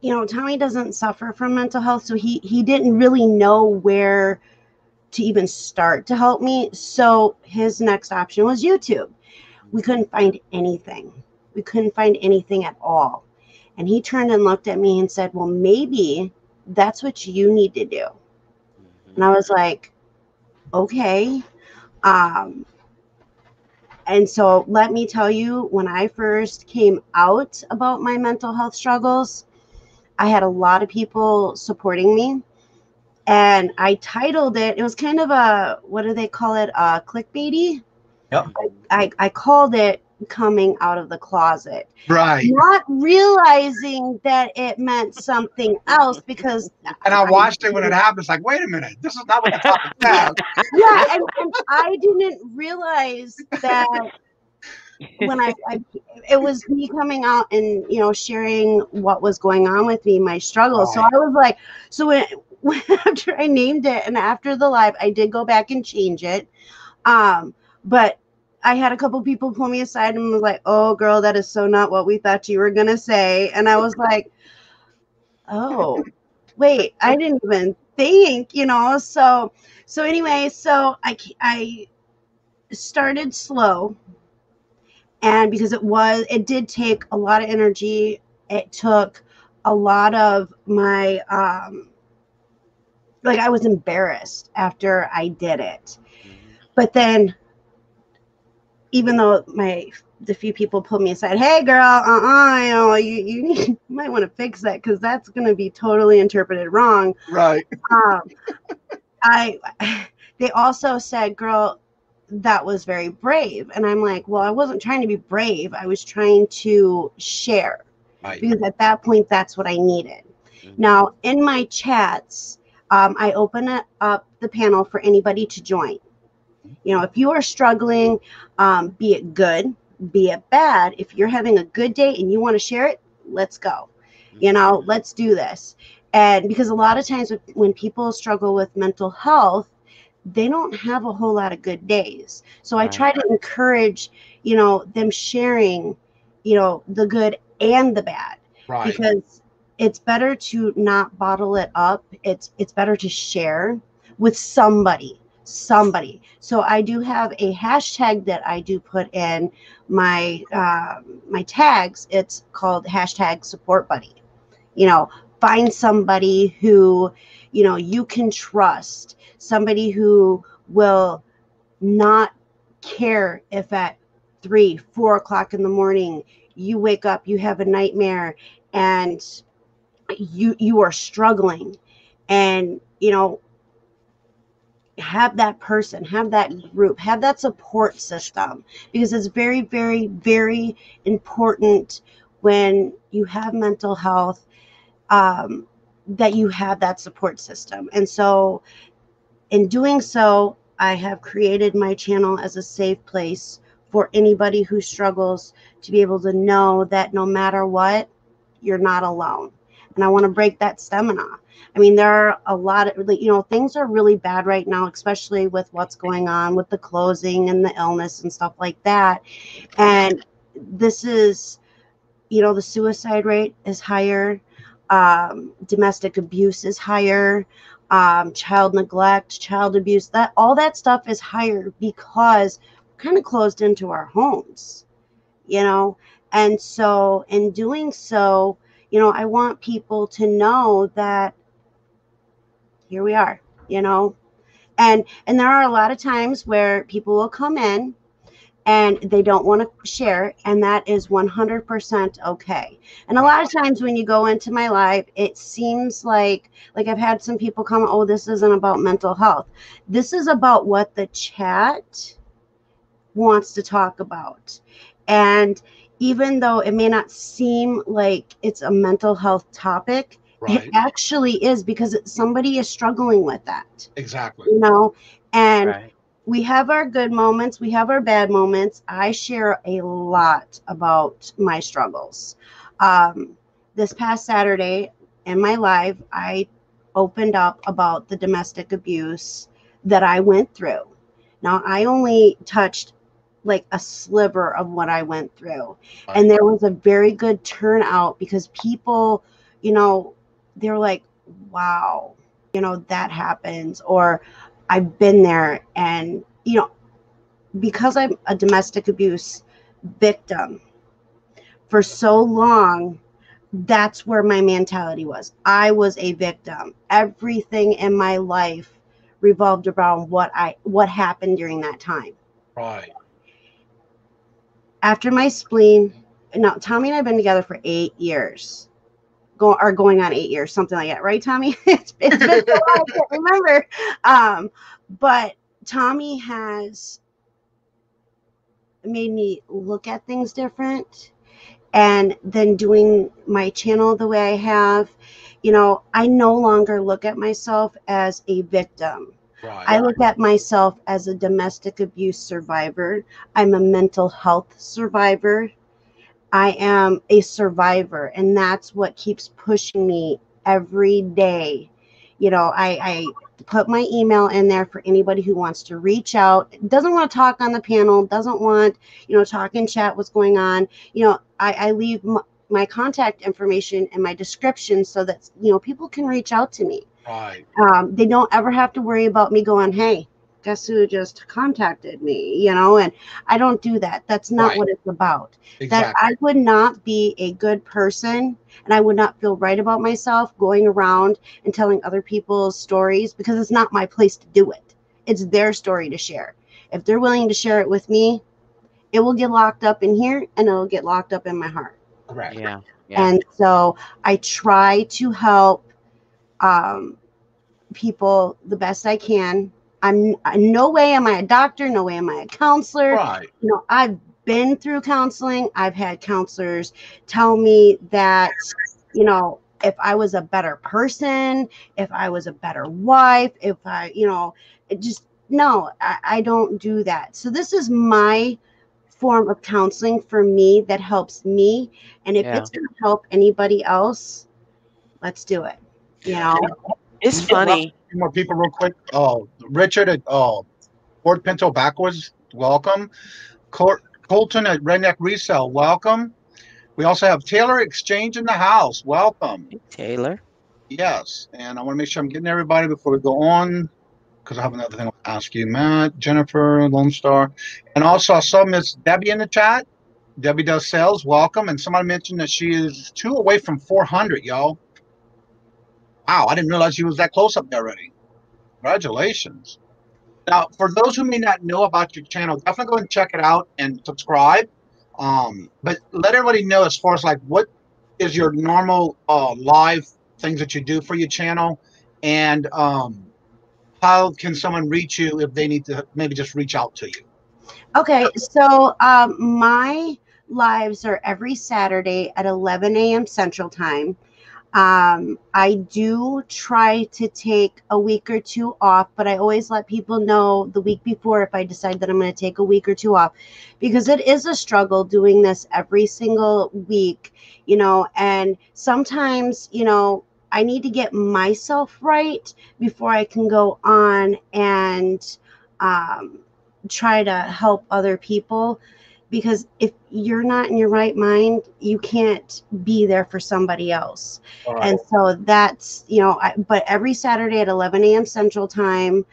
[SPEAKER 4] Tommy doesn't suffer from mental health. So he didn't really know where to even start to help me. So his next option was YouTube. We couldn't find anything. We couldn't find anything at all. And he turned and looked at me and said, well, maybe that's what you need to do. And I was like, okay. And so let me tell you, when I first came out about my mental health struggles, I had a lot of people supporting me. And I titled it, it was kind of a, what do they call it? Clickbaity.
[SPEAKER 2] Yep.
[SPEAKER 4] I called it Coming Out of the Closet.
[SPEAKER 2] Right.
[SPEAKER 4] Not realizing that it meant something else, because
[SPEAKER 2] And I watched it when it happened. It's like, wait a minute, this is not what the topic says.
[SPEAKER 4] yeah, and I didn't realize that when I it was me coming out and sharing what was going on with me, my struggles. So I was like, so when after I named it and after the live, I did go back and change it. But I had a couple people pull me aside and was like, oh, girl, that is so not what we thought you were going to say. And I was like, oh, wait, I didn't even think, So anyway, so I started slow. And because it did take a lot of energy. It took a lot of my, I was embarrassed after I did it. But then, even though the few people pulled me aside, hey girl, you might want to fix that, because that's going to be totally interpreted wrong.
[SPEAKER 2] Right.
[SPEAKER 4] They also said, girl, that was very brave. And I'm like, well, I wasn't trying to be brave. I was trying to share.
[SPEAKER 2] Right.
[SPEAKER 4] Because at that point, that's what I needed. Now, in my chats, I open up the panel for anybody to join. You know, if you are struggling, be it good, be it bad, if you're having a good day and you want to share it, let's go. You know, let's do this. And because a lot of times when people struggle with mental health, they don't have a whole lot of good days. So I try to encourage, you know, them sharing, you know, the good and the bad.
[SPEAKER 2] Right.
[SPEAKER 4] Because it's better to not bottle it up. It's better to share with somebody. So I do have a hashtag that I do put in my my tags. It's called hashtag support buddy. You know, find somebody who, you know, you can trust, somebody who will not care if at 3-4 o'clock in the morning you wake up, you have a nightmare, and you are struggling, and you know, have that person, have that group, have that support system, because it's very, very, very important when you have mental health, that you have that support system. And so in doing so, I have created my channel as a safe place for anybody who struggles to be able to know that no matter what, you're not alone. And I want to break that stigma. I mean, there are a lot of, you know, things are really bad right now, especially with what's going on with the closing and the illness and stuff like that. And this is, you know, the suicide rate is higher, domestic abuse is higher, child neglect, child abuse, that all that stuff is higher because we're kind of closed into our homes, you know. And so in doing so, you know, I want people to know that here we are, you know. And there are a lot of times where people will come in and they don't want to share, and that is 100% okay. And a lot of times when you go into my live, it seems like I've had some people come, oh, this isn't about mental health. This is about what the chat wants to talk about. And even though it may not seem like it's a mental health topic, it actually is, because somebody is struggling with that.
[SPEAKER 2] Exactly.
[SPEAKER 4] You know, and we have our good moments, we have our bad moments. I share a lot about my struggles. This past Saturday in my live, I opened up about the domestic abuse that I went through. Now, I only touched like a sliver of what I went through. And there was a very good turnout because people, you know, they're like, wow, you know, that happens, or I've been there. And, you know, because I'm a domestic abuse victim for so long, that's where my mentality was. I was a victim. Everything in my life revolved around what happened during that time.
[SPEAKER 2] Right.
[SPEAKER 4] After my spleen, now Tommy and I have been together for 8 years. Going on 8 years, something like that, right, Tommy? it's been so long, I can't remember. But Tommy has made me look at things different. And then doing my channel the way I have, you know, I no longer look at myself as a victim. I look at myself as a domestic abuse survivor. I'm a mental health survivor. I am a survivor, and that's what keeps pushing me every day. You know, I put my email in there for anybody who wants to reach out, doesn't want to talk on the panel, doesn't want, you know, talk in chat, what's going on. You know, I leave my contact information in my description so that, you know, people can reach out to me.
[SPEAKER 2] Right.
[SPEAKER 4] They don't ever have to worry about me going, hey, guess who just contacted me, you know. And I don't do that. That's not what it's about.
[SPEAKER 2] Exactly.
[SPEAKER 4] That I would not be a good person, and I would not feel right about myself going around and telling other people's stories, because it's not my place to do it. It's their story to share. If they're willing to share it with me, it will get locked up in here, and it'll get locked up in my heart.
[SPEAKER 2] Correct.
[SPEAKER 3] Yeah.
[SPEAKER 4] And so I try to help people the best I can. I'm no way am I a doctor, no way am I a counselor.
[SPEAKER 2] Right.
[SPEAKER 4] You know, I've been through counseling. I've had counselors tell me that, you know, if I was a better person, if I was a better wife, if I, it just, no, I don't do that. So this is my form of counseling for me that helps me. And if it's going to help anybody else, let's do it.
[SPEAKER 3] It's funny.
[SPEAKER 2] A few more people real quick. Richard at Ford Pinto Backwards, welcome. Colton at Redneck Resell, welcome. We also have Taylor Exchange in the house. Welcome.
[SPEAKER 3] Taylor.
[SPEAKER 2] Yes. And I want to make sure I'm getting everybody before we go on, because I have another thing to ask you. Matt, Jennifer, Lone Star. And also I saw Miss Debbie in the chat. Debbie does sales. Welcome. And somebody mentioned that she is 2 away from 400, y'all. Wow, I didn't realize she was that close up there already. Congratulations. Now, for those who may not know about your channel, definitely go and check it out and subscribe. But let everybody know as far as like what is your normal live things that you do for your channel, and how can someone reach you if they need to maybe just reach out to you?
[SPEAKER 4] Okay, so my lives are every Saturday at 11 a.m. Central Time. I do try to take a week or two off, but I always let people know the week before if I decide that I'm going to take a week or two off, because it is a struggle doing this every single week, and sometimes, I need to get myself right before I can go on and try to help other people. Because if you're not in your right mind, you can't be there for somebody else. Right. And so that's, but every Saturday at 11 a.m. Central Time,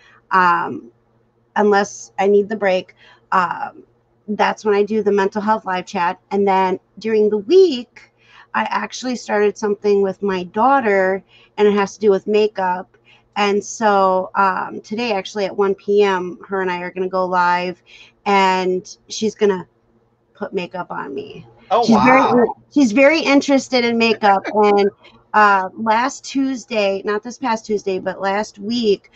[SPEAKER 4] unless I need the break, that's when I do the mental health live chat. And then during the week, I actually started something with my daughter, and it has to do with makeup. And so today, actually at 1 p.m., her and I are going to go live, and she's going to put makeup on me.
[SPEAKER 2] Oh, wow.
[SPEAKER 4] She's very interested in makeup. And last Tuesday, not this past Tuesday, but last week,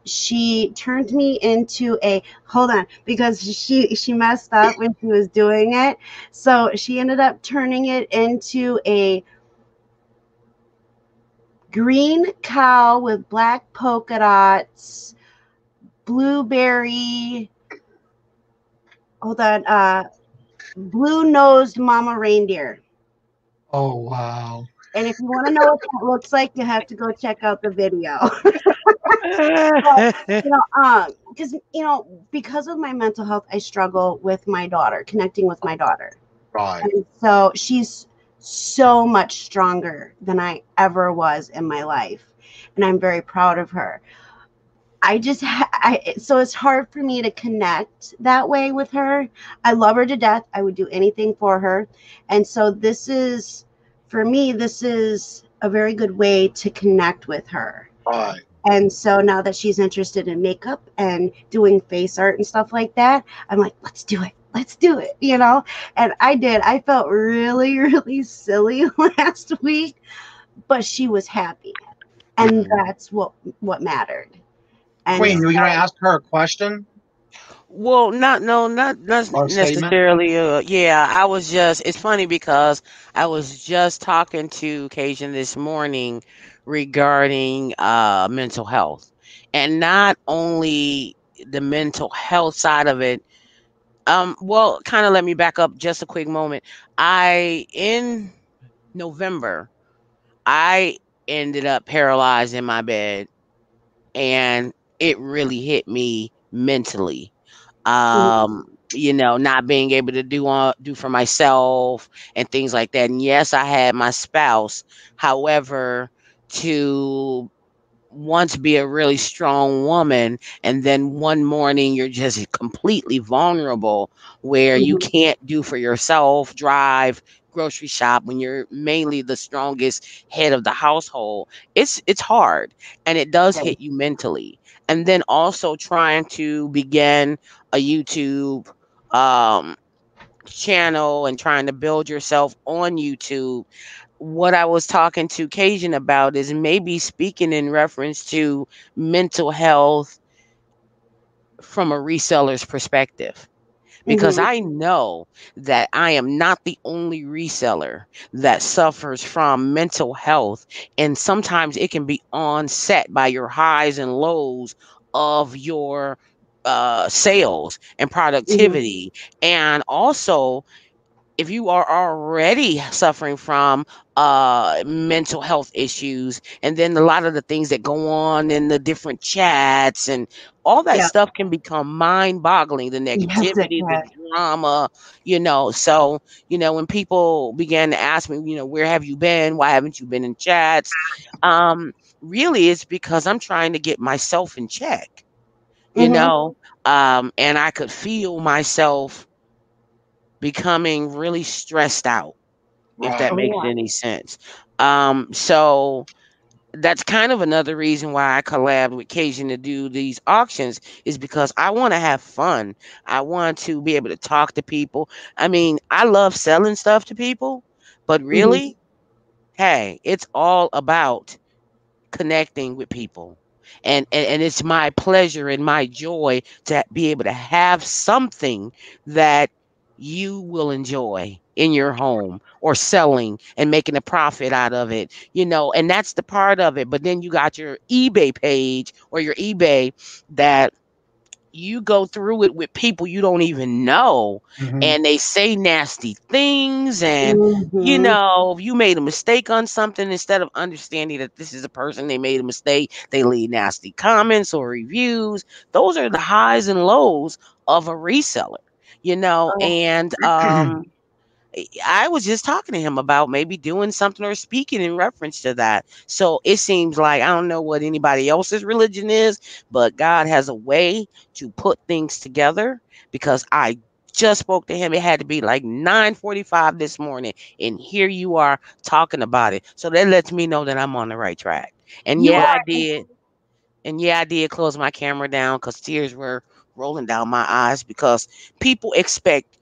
[SPEAKER 4] she turned me into hold on, because she messed up when she was doing it. So she ended up turning it into a green cow with black polka dots, blueberry, blue-nosed mama reindeer.
[SPEAKER 2] Oh, wow.
[SPEAKER 4] And if you want to know what that looks like, you have to go check out the video. Because of my mental health, I struggle with my daughter, connecting with my daughter.
[SPEAKER 2] Right.
[SPEAKER 4] And so she's so much stronger than I ever was in my life. And I'm very proud of her. So it's hard for me to connect that way with her. I love her to death. I would do anything for her. And so for me, this is a very good way to connect with her.
[SPEAKER 2] Right.
[SPEAKER 4] And so now that she's interested in makeup and doing face art and stuff like that, I'm like, let's do it. Let's do it, And I did. I felt really, really silly last week, but she was happy. And that's what mattered.
[SPEAKER 2] Queen, you going to ask her a question?
[SPEAKER 3] Well, not necessarily. It's funny because I was just talking to Kajun this morning regarding mental health, and not only the mental health side of it. Well, kind of let me back up just a quick moment. In November, I ended up paralyzed in my bed, and it really hit me mentally. Not being able to do for myself and things like that. And yes, I had my spouse. However, to once be a really strong woman, and then one morning you're just completely vulnerable, where you can't do for yourself, drive, grocery shop, when you're mainly the strongest head of the household. It's hard, and it does hit you mentally. And then also trying to begin a YouTube channel and trying to build yourself on YouTube. What I was talking to Kajun about is maybe speaking in reference to mental health from a reseller's perspective, because I know that I am not the only reseller that suffers from mental health. And sometimes it can be onset by your highs and lows of your sales and productivity. And also, if you are already suffering from mental health issues, and then a lot of the things that go on in the different chats and all that
[SPEAKER 4] Yeah.
[SPEAKER 3] stuff can become mind-boggling, the
[SPEAKER 4] Yes, it
[SPEAKER 3] negativity, the
[SPEAKER 4] can.
[SPEAKER 3] drama, so when people began to ask me, where have you been, why haven't you been in chats, really it's because I'm trying to get myself in check, and I could feel myself becoming really stressed out, if that
[SPEAKER 2] Right.
[SPEAKER 3] makes any sense. So that's kind of another reason why I collabed with Kajun to do these auctions, is because I want to have fun. I want to be able to talk to people. I mean, I love selling stuff to people, but really, hey, it's all about connecting with people. And it's my pleasure and my joy to be able to have something that you will enjoy in your home, or selling and making a profit out of it, and that's the part of it. But then you got your eBay page or your eBay that you go through it with people you don't even know, and they say nasty things, and if you made a mistake on something, instead of understanding that this is a person, they made a mistake, they leave nasty comments or reviews. Those are the highs and lows of a reseller, and I was just talking to him about maybe doing something or speaking in reference to that. So it seems like, I don't know what anybody else's religion is, but God has a way to put things together, because I just spoke to him. It had to be like 9:45 this morning, and here you are talking about it. So that lets me know that I'm on the right track. And
[SPEAKER 4] You
[SPEAKER 3] yeah, I
[SPEAKER 4] are.
[SPEAKER 3] did. And yeah, I did close my camera down because tears were rolling down my eyes, because people expect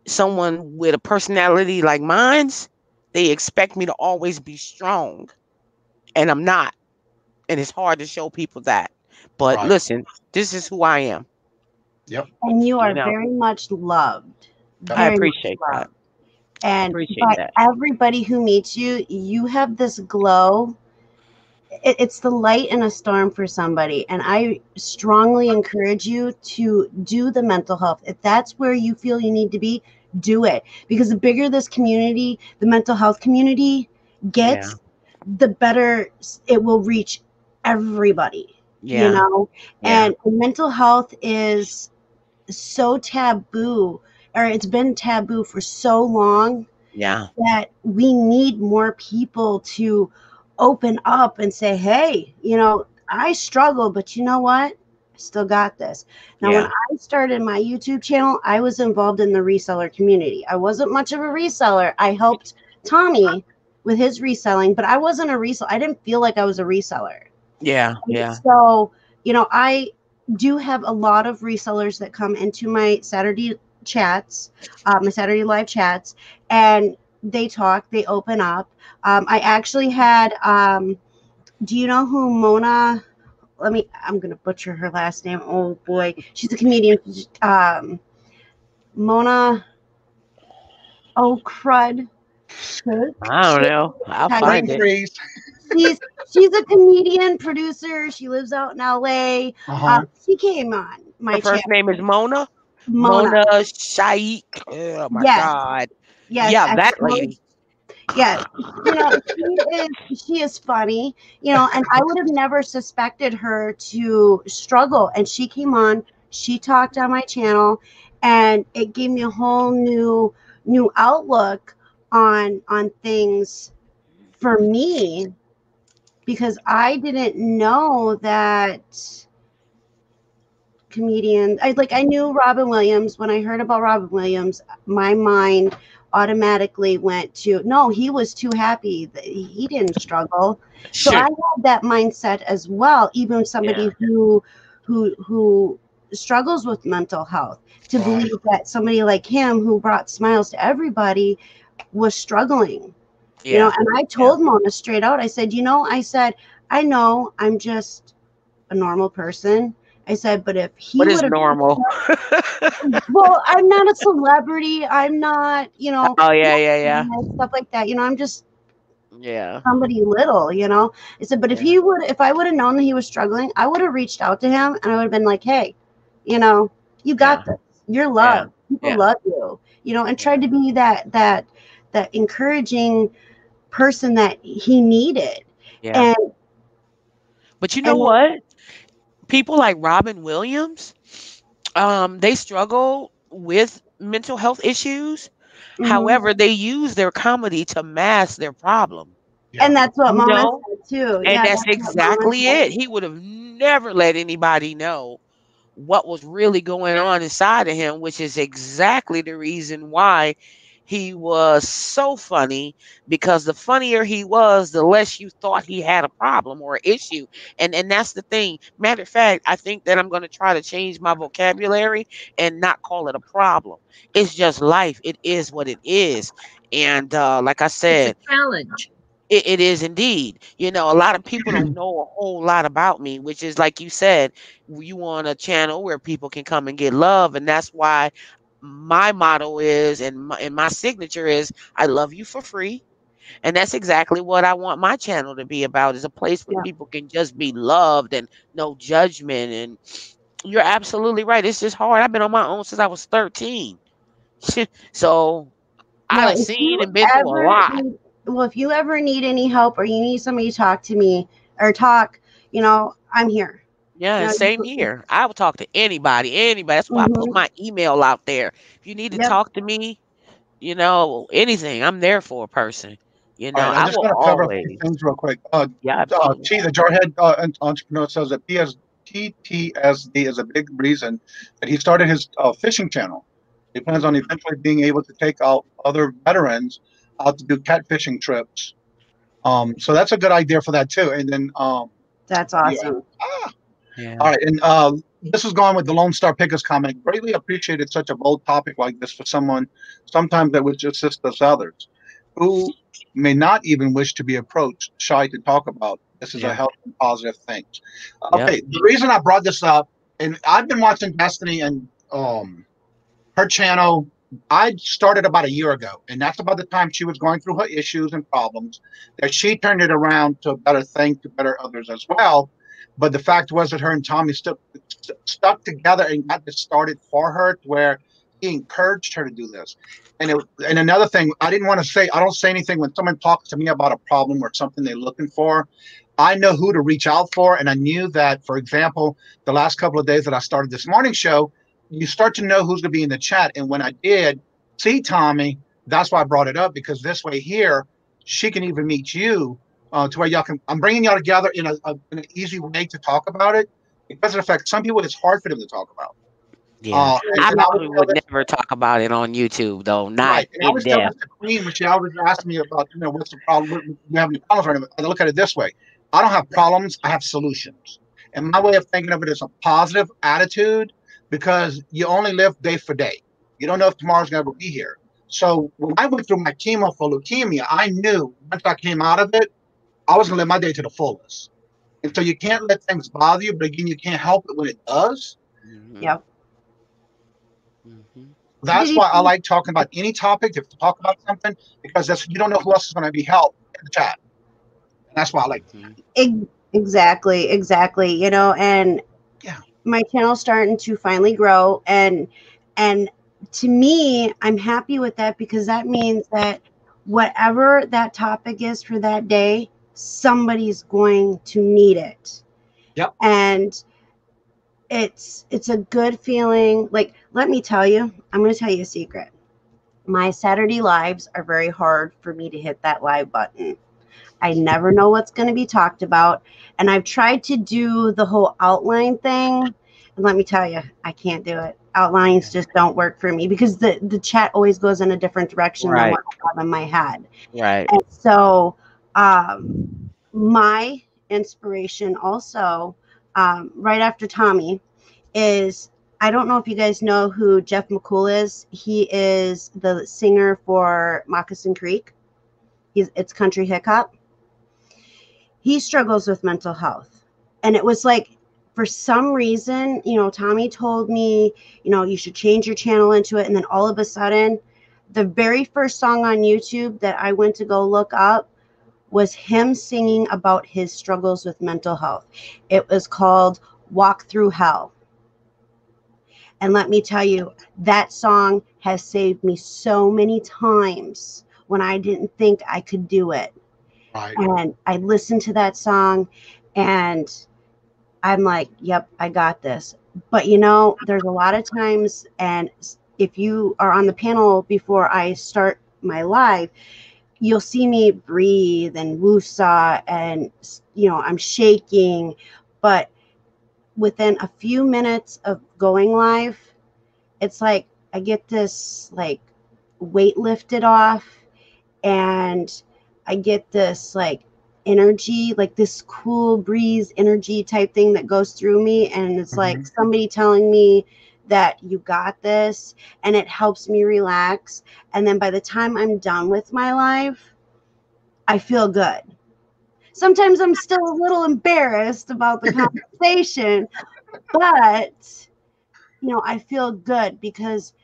[SPEAKER 3] someone with a personality like mine's, they expect me to always be strong, and I'm not. And it's hard to show people that. But
[SPEAKER 2] Right.
[SPEAKER 3] listen, this is who I am.
[SPEAKER 2] Yep.
[SPEAKER 4] And you
[SPEAKER 3] You
[SPEAKER 4] are
[SPEAKER 3] know,
[SPEAKER 4] very much loved.
[SPEAKER 3] I
[SPEAKER 4] Very much
[SPEAKER 3] appreciate that.
[SPEAKER 4] loved. And
[SPEAKER 3] Appreciate
[SPEAKER 4] by
[SPEAKER 3] that.
[SPEAKER 4] everybody who meets you, you have this glow. It's the light in a storm for somebody. And I strongly encourage you to do the mental health. If that's where you feel you need to be, do it. Because the bigger this community, the mental health community
[SPEAKER 3] Yeah.
[SPEAKER 4] gets, the better it will reach everybody,
[SPEAKER 3] Yeah. Yeah.
[SPEAKER 4] And mental health is so taboo, or it's been taboo for so long,
[SPEAKER 3] Yeah.
[SPEAKER 4] that we need more people to open up and say, hey, I struggle, but you know what? I still got this. Now, when
[SPEAKER 3] Yeah.
[SPEAKER 4] I started my YouTube channel, I was involved in the reseller community. I wasn't much of a reseller. I helped Tommy with his reselling, but I wasn't a reseller. I didn't feel like I was a reseller.
[SPEAKER 3] Yeah. Yeah.
[SPEAKER 4] So, I do have a lot of resellers that come into my Saturday chats, my Saturday live chats, and they talk, they open up. I actually had, do you know who Mona? I'm going to butcher her last name. Oh boy. She's a comedian. Mona, oh crud.
[SPEAKER 3] I don't know. I'll
[SPEAKER 2] Brain
[SPEAKER 3] find it.
[SPEAKER 2] freeze.
[SPEAKER 4] She's a comedian producer. She lives out in LA. She came on
[SPEAKER 3] Her
[SPEAKER 4] my
[SPEAKER 3] first
[SPEAKER 4] channel.
[SPEAKER 3] name is Mona.
[SPEAKER 4] Mona.
[SPEAKER 3] Mona Shaikh. Oh my
[SPEAKER 4] Yes.
[SPEAKER 3] God.
[SPEAKER 4] Yes.
[SPEAKER 3] Yeah, that lady.
[SPEAKER 4] Yes. She is funny, and I would have never suspected her to struggle. And she came on, she talked on my channel, and it gave me a whole new outlook on things for me, because I didn't know that comedian. I knew Robin Williams. When I heard about Robin Williams, my mind automatically went to, no, he was too happy. He didn't struggle. So I
[SPEAKER 3] Sure.
[SPEAKER 4] had that mindset as well. Even somebody who struggles with mental health, to
[SPEAKER 2] Right.
[SPEAKER 4] believe that somebody like him, who brought smiles to everybody, was struggling.
[SPEAKER 3] Yeah.
[SPEAKER 4] And I told Mona straight out, I said, I know I'm just a normal person. I said, but if he
[SPEAKER 3] What is
[SPEAKER 4] would have,
[SPEAKER 3] normal?
[SPEAKER 4] Well, I'm not a celebrity. I'm not,
[SPEAKER 3] Oh yeah.
[SPEAKER 4] stuff like that. I'm just
[SPEAKER 3] Yeah.
[SPEAKER 4] somebody little, I said, but
[SPEAKER 3] Yeah.
[SPEAKER 4] if I would have known that he was struggling, I would have reached out to him and I would have been like, hey, you got this. You're
[SPEAKER 3] Yeah.
[SPEAKER 4] loved. People
[SPEAKER 3] Yeah.
[SPEAKER 4] love you, and
[SPEAKER 3] Yeah.
[SPEAKER 4] tried to be that encouraging person that he needed.
[SPEAKER 3] Yeah.
[SPEAKER 4] And
[SPEAKER 3] But you know
[SPEAKER 4] and
[SPEAKER 3] what? People like Robin Williams, they struggle with mental health issues.
[SPEAKER 4] mhm.
[SPEAKER 3] However, they use their comedy to mask their problem.
[SPEAKER 2] Yeah.
[SPEAKER 4] And that's what
[SPEAKER 3] You
[SPEAKER 4] Mama
[SPEAKER 3] know?
[SPEAKER 4] said too.
[SPEAKER 3] And
[SPEAKER 4] Yeah,
[SPEAKER 3] that's
[SPEAKER 4] that's what Mama
[SPEAKER 3] exactly it.
[SPEAKER 4] said.
[SPEAKER 3] He would have never let anybody know what was really going on inside of him, which is exactly the reason why he was so funny, because the funnier he was, the less you thought he had a problem or an issue. And that's the thing. Matter of fact, I think that I'm going to try to change my vocabulary and not call it a problem. It's just life. It is what it is. And like I
[SPEAKER 5] It's a
[SPEAKER 3] said,
[SPEAKER 5] challenge.
[SPEAKER 3] it is indeed. A lot of people don't know a whole lot about me, which is like you said, you on a channel where people can come and get love. And that's why my motto is, and my signature is, I love you for free. And that's exactly what I want my channel to be about, is a place where
[SPEAKER 4] Yeah.
[SPEAKER 3] people can just be loved and no judgment. And you're absolutely right. It's just hard. I've been on my own since I was 13. So I
[SPEAKER 4] No,
[SPEAKER 3] done
[SPEAKER 4] if
[SPEAKER 3] seen
[SPEAKER 4] you
[SPEAKER 3] and been through a
[SPEAKER 4] ever
[SPEAKER 3] lot.
[SPEAKER 4] need, well, if you ever need any help or you need somebody to talk to me or talk, I'm here.
[SPEAKER 3] Yeah,
[SPEAKER 4] You
[SPEAKER 3] and
[SPEAKER 4] know,
[SPEAKER 3] same
[SPEAKER 4] you,
[SPEAKER 3] here. I will talk to anybody, anybody. That's why I put
[SPEAKER 4] mhm.
[SPEAKER 3] my email out there. If you need to
[SPEAKER 4] Yep.
[SPEAKER 3] talk to me, anything, I'm there for a person.
[SPEAKER 2] All right, I
[SPEAKER 3] I
[SPEAKER 2] just
[SPEAKER 3] will
[SPEAKER 2] want to cover a few
[SPEAKER 3] always.
[SPEAKER 2] things real quick.
[SPEAKER 3] Yeah, absolutely.
[SPEAKER 2] T, the Jarhead entrepreneur, says that PTSD is a big reason that he started his fishing channel. He plans on eventually being able to take out other veterans out to do catfishing trips. So that's a good idea for that too. And then,
[SPEAKER 4] That's
[SPEAKER 2] yeah.
[SPEAKER 4] awesome.
[SPEAKER 2] All
[SPEAKER 3] Yeah.
[SPEAKER 2] right, and this is going with the Lone Star Pickers comment. Greatly appreciated such a bold topic like this for someone sometimes that would just assist us others who may not even wish to be approached, shy to talk about. This is a
[SPEAKER 3] Yeah.
[SPEAKER 2] healthy and positive thing.
[SPEAKER 3] Yep.
[SPEAKER 2] Okay, the reason I brought this up, and I've been watching Destiny and her channel. I started about a year ago, and that's about the time she was going through her issues and problems. That she turned it around to a better thing, to better others as well. But the fact was that her and Tommy stuck together and got this started for her, to where he encouraged her to do this. And another thing, I didn't want to say, I don't say anything when someone talks to me about a problem or something they're looking for. I know who to reach out for. And I knew that, for example, the last couple of days that I started this morning show, you start to know who's going to be in the chat. And when I did see Tommy, that's why I brought it up, because this way here, she can even meet you to where y'all can, I'm bringing y'all together in an easy way to talk about it. Because of the fact, some people, it's hard for them to talk about.
[SPEAKER 3] Yeah.
[SPEAKER 2] And,
[SPEAKER 3] I
[SPEAKER 2] and I would
[SPEAKER 3] probably
[SPEAKER 2] tell
[SPEAKER 3] would
[SPEAKER 2] this,
[SPEAKER 3] never talk about it on YouTube though, not
[SPEAKER 2] right. And I
[SPEAKER 3] in
[SPEAKER 2] was telling
[SPEAKER 3] depth.
[SPEAKER 2] this to Queen when she always asked me about, what's the problem? You have any problems right now? And I look at it this way. I don't have problems, I have solutions. And my way of thinking of it is a positive attitude, because you only live day for day. You don't know if tomorrow's going to be here. So when I went through my chemo for leukemia, I knew once I came out of it, I was going to live my day to the fullest. And so you can't let things bother you, but again, you can't help it when it does.
[SPEAKER 3] Hmm.
[SPEAKER 4] Yep.
[SPEAKER 3] Hmm.
[SPEAKER 2] That's why I like talking about any topic, if to talk about something, because you don't know who else is going to be helped in the chat. And that's why I like
[SPEAKER 4] Exactly. And
[SPEAKER 2] yeah.
[SPEAKER 4] my channel's starting to finally grow, and to me, I'm happy with that, because that means that whatever that topic is for that day, somebody's going to need it.
[SPEAKER 2] Yep.
[SPEAKER 4] And it's a good feeling. Like, let me tell you, I'm going to tell you a secret. My Saturday lives are very hard for me to hit that live button. I never know what's going to be talked about. And I've tried to do the whole outline thing. And let me tell you, I can't do it. Outlines just don't work for me, because the chat always goes in a different direction than
[SPEAKER 3] Right.
[SPEAKER 4] what I have in my head.
[SPEAKER 3] Right.
[SPEAKER 4] And so my inspiration also, right after Tommy, is, I don't know if you guys know who Jeff McCool is. He is the singer for Moccasin Creek. It's country hip hop. He struggles with mental health. And it was like for some reason, you know, Tommy told me, you know, you should change your channel into it. And then all of a sudden, the very first song on YouTube that I went to go look up was him singing about his struggles with mental health. It was called Walk Through Hell. And let me tell you, that song has saved me so many times when I didn't think I could do it.
[SPEAKER 2] Right.
[SPEAKER 4] And I listened to that song and I'm like, yep, I got this. But you know, there's a lot of times, and if you are on the panel before I start my live, you'll see me breathe and woosah and, you know, I'm shaking. But within a few minutes of going live, it's like I get this like weight lifted off, and I get this like energy, like this cool breeze energy type thing that goes through me. And it's like somebody telling me that you got this, and it helps me relax. And then by the time I'm done with my life, I feel good. Sometimes I'm still a little embarrassed about the conversation, but you know, I feel good because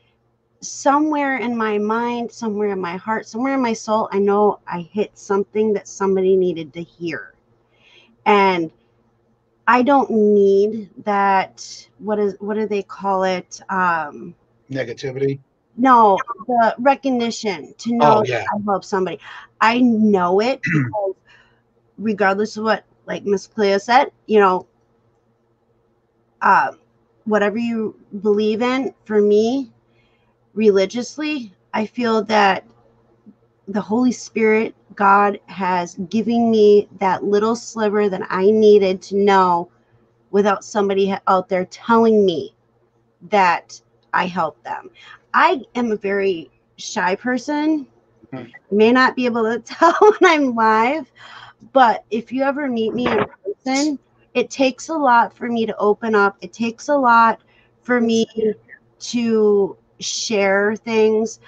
[SPEAKER 4] somewhere in my mind, somewhere in my heart, somewhere in my soul, I know I hit something that somebody needed to hear. And I don't need that. What do they call it?
[SPEAKER 2] Negativity.
[SPEAKER 4] No, the recognition to know that I help somebody. I know it because regardless of what, like Miss Clea said, you know, whatever you believe in, for me, religiously, I feel that the Holy Spirit, God, has given me that little sliver that I needed to know without somebody out there telling me that I help them. I am a very shy person. May not be able to tell when I'm live, but if you ever meet me in person, it takes a lot for me to open up. It takes a lot for me to share things.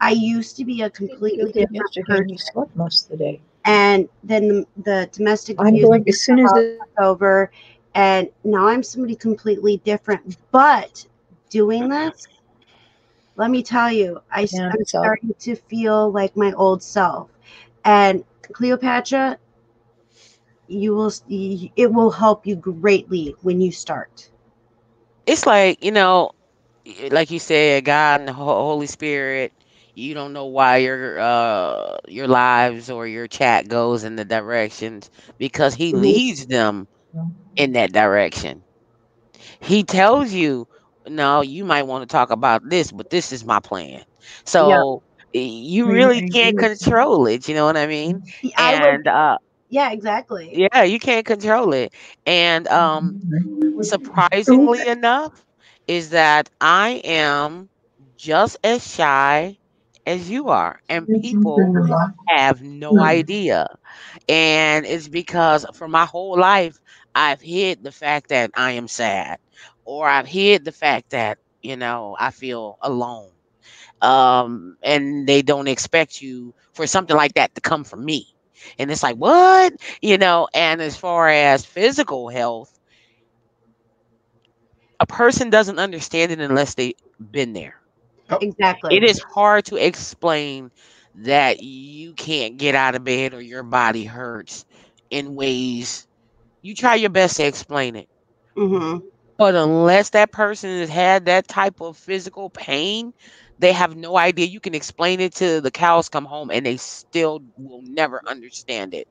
[SPEAKER 4] I used to be a completely different person.
[SPEAKER 5] You slept most of the day.
[SPEAKER 4] And then the domestic
[SPEAKER 5] I'm
[SPEAKER 4] abuse
[SPEAKER 5] going as soon as
[SPEAKER 4] took over, and now I'm somebody completely different. But doing this, let me tell you, I'm starting to feel like my old self. And Cleopatra, it will help you greatly when you start.
[SPEAKER 3] It's like, you know, like you said, God and the Holy Spirit, you don't know why your lives or your chat goes in the directions, because he leads them in that direction. He tells you, no, you might want to talk about this, but this is my plan.
[SPEAKER 4] Yeah.
[SPEAKER 3] So you really can't control it, you know what I mean? And
[SPEAKER 4] yeah, exactly.
[SPEAKER 3] yeah, you can't control it. And surprisingly enough, is that I am just as shy as you are, and people have no idea. And it's because for my whole life, I've hid the fact that I am sad, or I've hid the fact that, you know, I feel alone. And they don't expect you for something like that to come from me. And it's like, what? You know, and as far as physical health, a person doesn't understand it unless they've been there.
[SPEAKER 4] Exactly.
[SPEAKER 3] It is hard to explain that you can't get out of bed or your body hurts in ways. You try your best to explain it. But unless that person has had that type of physical pain, they have no idea. You can explain it till the cows come home and they still will never understand it.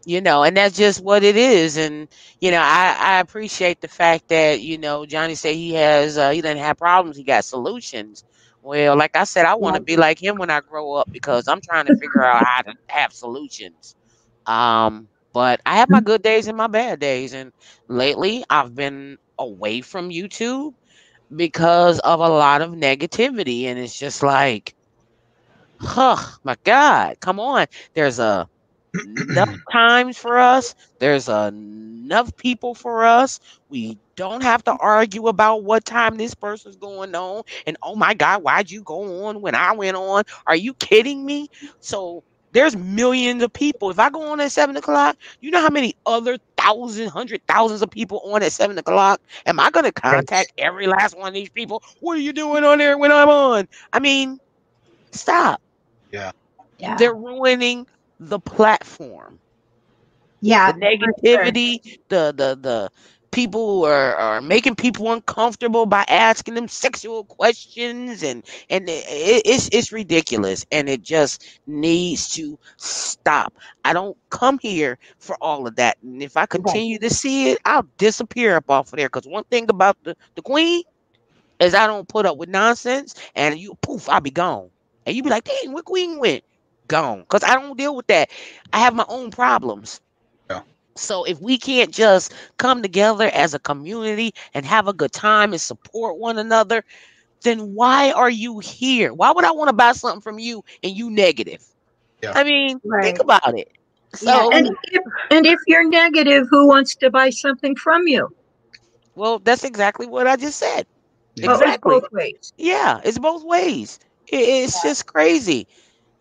[SPEAKER 3] You know, and that's just what it is. And, you know, I appreciate the fact that, you know, Johnny said he doesn't have problems, he got solutions. Well, like I said, I want to be like him when I grow up, because I'm trying to figure out how to have solutions. But I have my good days and my bad days. And lately I've been away from YouTube because of a lot of negativity. And it's just like, oh my God, come on. There's enough times for us. There's enough people for us. We don't have to argue about what time this person's going on. And oh my God, why'd you go on when I went on? Are you kidding me? So there's millions of people. If I go on at 7 o'clock, you know how many other hundred thousands of people on at 7 o'clock. Am I going to contact every last one of these people? What are you doing on there when I'm on? I mean, stop.
[SPEAKER 2] Yeah.
[SPEAKER 4] Yeah.
[SPEAKER 3] They're ruining the platform.
[SPEAKER 4] Yeah.
[SPEAKER 3] The negativity, the people are making people uncomfortable by asking them sexual questions, and it's ridiculous, and it just needs to stop. I don't come here for all of that, and if I
[SPEAKER 4] Right.
[SPEAKER 3] continue to see it, I'll disappear up off of there. Because one thing about the queen is I don't put up with nonsense, and you poof, I'll be gone, and you be like, dang, where queen went? Gone, because I don't deal with that. I have my own problems.
[SPEAKER 2] Yeah.
[SPEAKER 3] So if we can't just come together as a community and have a good time and support one another, then why are you here? Why would I want to buy something from you and you negative?
[SPEAKER 2] Yeah.
[SPEAKER 3] I mean, think
[SPEAKER 4] Right.
[SPEAKER 3] about it.
[SPEAKER 4] Yeah.
[SPEAKER 3] So,
[SPEAKER 5] And if you're negative, who wants to buy something from you?
[SPEAKER 3] well, that's exactly what I just said.
[SPEAKER 2] Yeah.
[SPEAKER 5] Oh, it's
[SPEAKER 3] Exactly.
[SPEAKER 5] both ways.
[SPEAKER 3] Yeah, it's both ways. It's just crazy.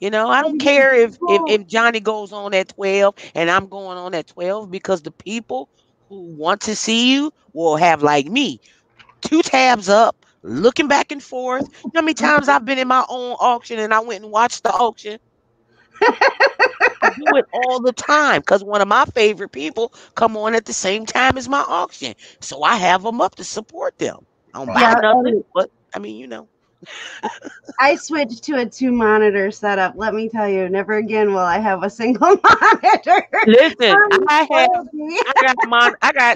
[SPEAKER 3] You know, I don't
[SPEAKER 4] And here's
[SPEAKER 3] care
[SPEAKER 4] the whole-
[SPEAKER 3] if Johnny goes on at 12 and I'm going on at 12, because the people who want to see you will have, like me, 2 tabs up, looking back and forth. You know how many times I've been in my own auction and I went and watched the auction? I do it all the time because one of my favorite people come on at the same time as my auction. So I have them up to support them. I don't buy
[SPEAKER 4] Yeah,
[SPEAKER 3] nothing, but I mean, you know.
[SPEAKER 4] I switched to a 2-monitor setup. Let me tell you, never again will I have a single monitor.
[SPEAKER 3] Listen,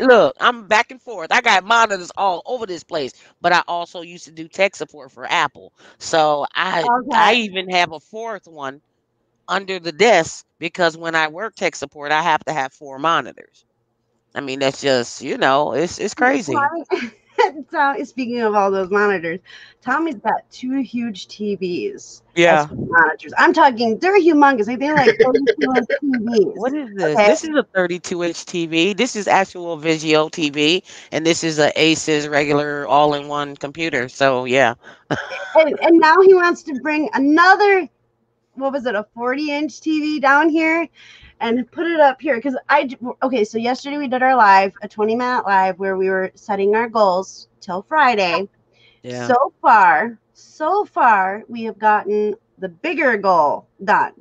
[SPEAKER 3] look, I'm back and forth. I got monitors all over this place, but I also used to do tech support for Apple. So I
[SPEAKER 4] Okay.
[SPEAKER 3] even have a fourth one under the desk because when I work tech support, I have to have 4 monitors. I mean, that's just, it's crazy.
[SPEAKER 4] Speaking of all those monitors, Tommy's got 2 huge TVs.
[SPEAKER 3] Yeah.
[SPEAKER 4] As monitors. I'm talking, they're humongous. I think like 32-inch TVs.
[SPEAKER 3] What is this?
[SPEAKER 4] Okay.
[SPEAKER 3] This is a 32-inch TV. This is actual Vizio TV, and this is a Asus regular all-in-one computer. So yeah.
[SPEAKER 4] And now he wants to bring another, what was it, a 40-inch TV down here and put it up here. Okay, so yesterday we did our live, a 20-minute live where we were setting our goals till Friday.
[SPEAKER 3] Yeah.
[SPEAKER 4] So far, we have gotten the bigger goal done,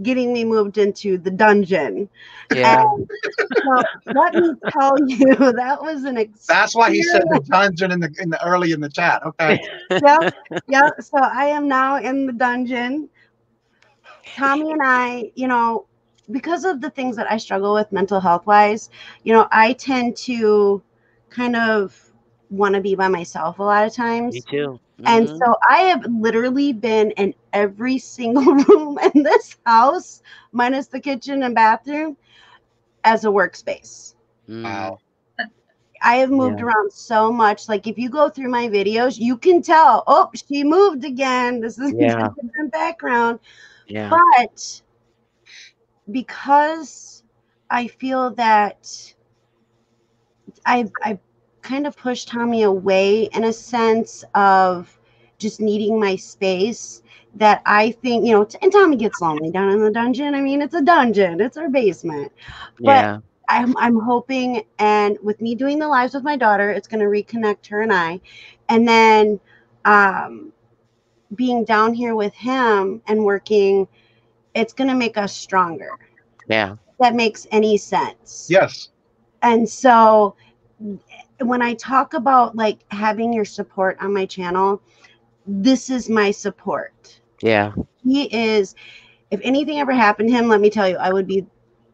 [SPEAKER 4] getting me moved into the dungeon.
[SPEAKER 3] Yeah.
[SPEAKER 4] And so let me tell you, that was an experience.
[SPEAKER 2] That's why he said the dungeon in the early in the chat. Okay.
[SPEAKER 4] Yeah. So I am now in the dungeon. Tommy and I, because of the things that I struggle with mental health wise, I tend to kind of want to be by myself a lot of times.
[SPEAKER 3] Me too.
[SPEAKER 4] And
[SPEAKER 3] Mhm.
[SPEAKER 4] so I have literally been in every single room in this house, minus the kitchen and bathroom, as a workspace.
[SPEAKER 2] Wow.
[SPEAKER 4] I have moved
[SPEAKER 3] Yeah.
[SPEAKER 4] around so much. Like if you go through my videos, you can tell, oh, she moved again. This is
[SPEAKER 3] Yeah.
[SPEAKER 4] a different background.
[SPEAKER 3] Yeah.
[SPEAKER 4] But because I feel that I've kind of pushed Tommy away in a sense of just needing my space, that I think, and Tommy gets lonely down in the dungeon. I mean, it's a dungeon, it's our basement. But
[SPEAKER 3] Yeah.
[SPEAKER 4] I'm hoping, and with me doing the lives with my daughter, it's going to reconnect her and I. And then being down here with him and working, it's going to make us stronger.
[SPEAKER 3] Yeah.
[SPEAKER 4] If that makes any sense.
[SPEAKER 2] Yes.
[SPEAKER 4] And so when I talk about like having your support on my channel, this is my support.
[SPEAKER 3] Yeah.
[SPEAKER 4] He is, if anything ever happened to him, let me tell you, I would be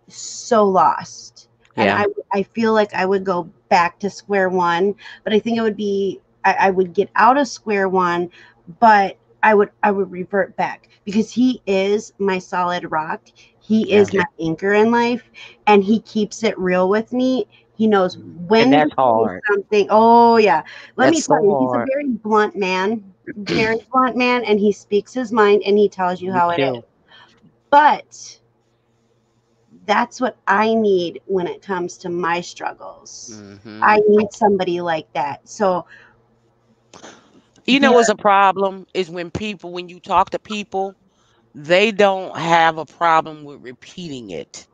[SPEAKER 4] so lost.
[SPEAKER 3] Yeah.
[SPEAKER 4] And I feel like I would go back to square one, but I think it would be, I would get out of square one, but I would revert back because he is my solid rock. He is my anchor in life, and he keeps it real with me. He knows when
[SPEAKER 3] And that's
[SPEAKER 4] to say
[SPEAKER 3] hard.
[SPEAKER 4] something. Oh yeah. Let me
[SPEAKER 3] That's
[SPEAKER 4] tell
[SPEAKER 3] so
[SPEAKER 4] you, he's a
[SPEAKER 3] hard.
[SPEAKER 4] very blunt man, and he speaks his mind and he tells you
[SPEAKER 3] Me
[SPEAKER 4] how it is.
[SPEAKER 3] too.
[SPEAKER 4] But that's what I need when it comes to my struggles.
[SPEAKER 3] Mhm.
[SPEAKER 4] I need somebody like that. So
[SPEAKER 3] You know what's a problem is when you talk to people, they don't have a problem with repeating it.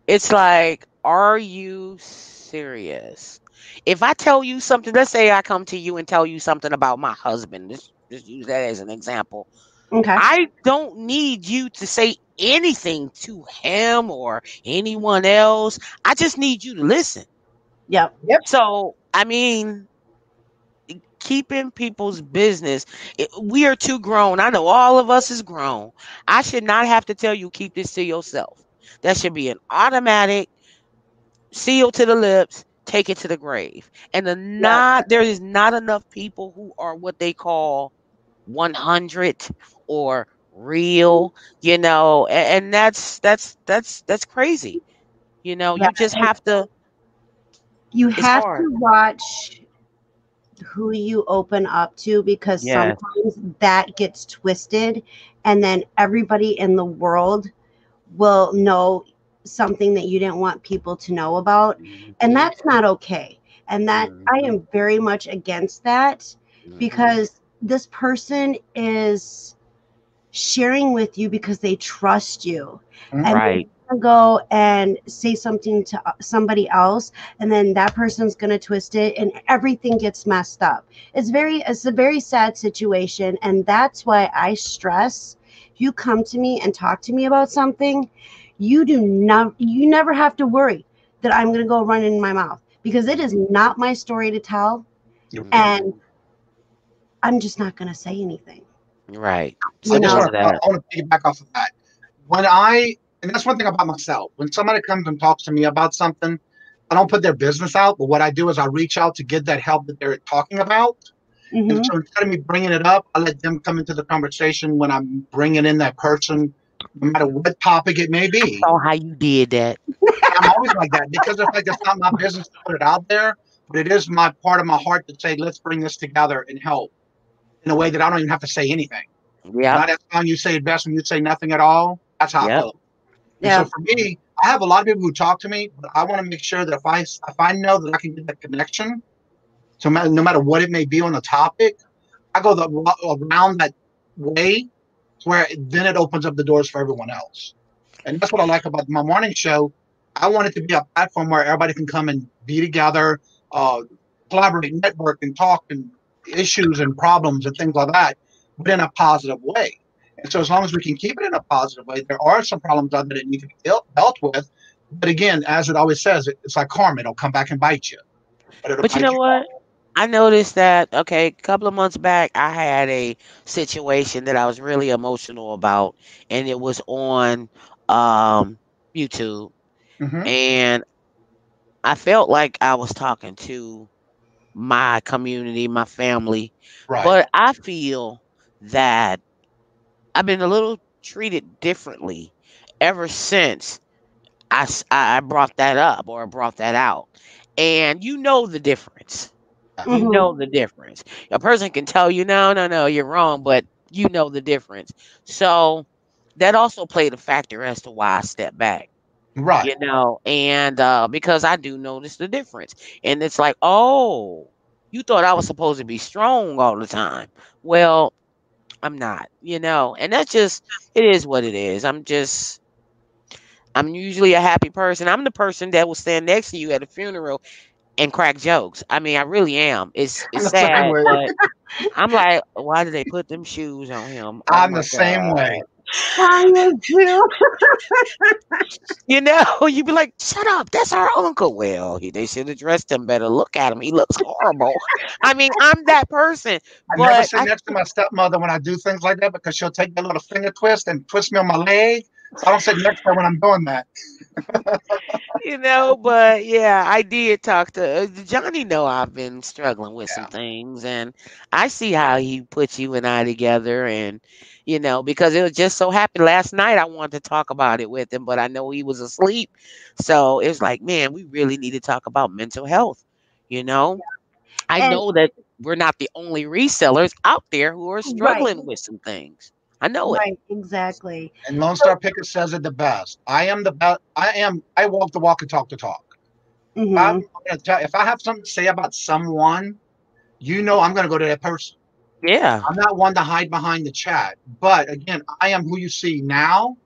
[SPEAKER 3] It's like, are you serious? If I tell you something, let's say I come to you and tell you something about my husband. Just use that as an example.
[SPEAKER 4] Okay.
[SPEAKER 3] I don't need you to say anything to him or anyone else. I just need you to listen.
[SPEAKER 4] Yep.
[SPEAKER 3] So, I mean, keeping people's business. We are too grown. I know all of us is grown. I should not have to tell you keep this to yourself. That should be an automatic seal to the lips, take it to the grave. And there is not enough people who are what they call 100 or real, and that's crazy.
[SPEAKER 4] Yeah.
[SPEAKER 3] You just have to.
[SPEAKER 4] You
[SPEAKER 3] It's
[SPEAKER 4] have
[SPEAKER 3] hard.
[SPEAKER 4] to watch who you open up to, because
[SPEAKER 3] Yes.
[SPEAKER 4] sometimes that gets twisted, and then everybody in the world will know something that you didn't want people to know about, and
[SPEAKER 3] Mhm,
[SPEAKER 4] that's not okay. And that I
[SPEAKER 3] mhm,
[SPEAKER 4] am very much against that,
[SPEAKER 3] mhm.
[SPEAKER 4] because this person is sharing with you because they trust you, and
[SPEAKER 3] Right.
[SPEAKER 4] they're gonna go and say something to somebody else, and then that person's going to twist it and everything gets messed up. It's a very sad situation, and that's why I stress, if you come to me and talk to me about something, you never have to worry that I'm going to go run in my mouth, because it is not my story to tell, and I'm just not going to say anything.
[SPEAKER 3] Right.
[SPEAKER 4] You
[SPEAKER 2] I just
[SPEAKER 4] know.
[SPEAKER 3] Support
[SPEAKER 2] want to, I
[SPEAKER 3] that.
[SPEAKER 2] want to piggyback off of that. And that's one thing about myself. When somebody comes and talks to me about something, I don't put their business out, but what I do is I reach out to get that help that they're talking about. And
[SPEAKER 4] Hmm.
[SPEAKER 2] so instead of me bringing it up, I let them come into the conversation when I'm bringing in that person, no matter what topic it may be.
[SPEAKER 3] Saw how you did that.
[SPEAKER 2] I'm always like that because it's like it's not my business to put it out there, but it is my part of my heart to say, let's bring this together and help in a way that I don't even have to say anything.
[SPEAKER 3] Yep.
[SPEAKER 2] Not that time you say it best when you say nothing at all. That's how I
[SPEAKER 3] Yep.
[SPEAKER 2] feel. And so
[SPEAKER 4] Yeah.
[SPEAKER 2] for me, I have a lot of people who talk to me, but I want to make sure that if I know that I can get that connection, so no matter what it may be on the topic, I go around that way where then it opens up the doors for everyone else. And that's what I like about my morning show. I want it to be a platform where everybody can come and be together, uh, collaborate, network, and talk and issues and problems and things like that, but in a positive way. And so as long as we can keep it in a positive way, there are some problems out there that need to be dealt with. But again, as it always says, it's like karma. It'll come back and bite you, but it'll
[SPEAKER 3] But you
[SPEAKER 2] bite
[SPEAKER 3] know
[SPEAKER 2] you.
[SPEAKER 3] what? I noticed that, okay, a couple of months back, I had a situation that I was really emotional about, and it was on um, YouTube.
[SPEAKER 2] Hmm.
[SPEAKER 3] And I felt like I was talking to my community, my family,
[SPEAKER 2] Right.
[SPEAKER 3] but I feel that I've been a little treated differently ever since I brought that up or brought that out. And you know the difference. You
[SPEAKER 4] Hmm.
[SPEAKER 3] know the difference. A person can tell you, no, no, no, you're wrong, but you know the difference. So that also played a factor as to why I stepped back,
[SPEAKER 2] Right.
[SPEAKER 3] and because I do notice the difference. And it's like, oh, you thought I was supposed to be strong all the time. Well, I'm not, and that's just, it is what it is. I'm usually a happy person. I'm the person that will stand next to you at a funeral and crack jokes. I mean, I really am. It's
[SPEAKER 2] I'm the same
[SPEAKER 3] sad,
[SPEAKER 2] way.
[SPEAKER 3] but I'm like, why did they put them shoes on him? Oh
[SPEAKER 2] I'm
[SPEAKER 3] my
[SPEAKER 2] the same way.
[SPEAKER 3] God.
[SPEAKER 4] I do.
[SPEAKER 3] You'd be like, shut up, that's our uncle. Well, they should have dressed him better. Look at him. He looks horrible. I mean, I'm that person.
[SPEAKER 2] I never
[SPEAKER 3] But
[SPEAKER 2] sit next to my stepmother when I do things like that because she'll take that little finger twist and twist me on my leg. So I don't sit next to her when I'm doing that.
[SPEAKER 3] but yeah, I did talk to Johnny. Know I've been struggling with some
[SPEAKER 2] Yeah.
[SPEAKER 3] things, and I see how he put you and I together, and because it was just so happy last night. I wanted to talk about it with him, but I know he was asleep, so it's like, man, we really need to talk about mental health. You know, I
[SPEAKER 4] And
[SPEAKER 3] know that we're not the only resellers out there who are
[SPEAKER 4] right,
[SPEAKER 3] struggling with some things. I know it.
[SPEAKER 4] right, exactly.
[SPEAKER 2] And Lone Star Picker says it the best. I am the best. I walk the walk and talk the talk.
[SPEAKER 4] Hmm.
[SPEAKER 2] If I have something to say about someone, I'm going to go to that person.
[SPEAKER 3] Yeah.
[SPEAKER 2] I'm not one to hide behind the chat. But again, I am who you see now.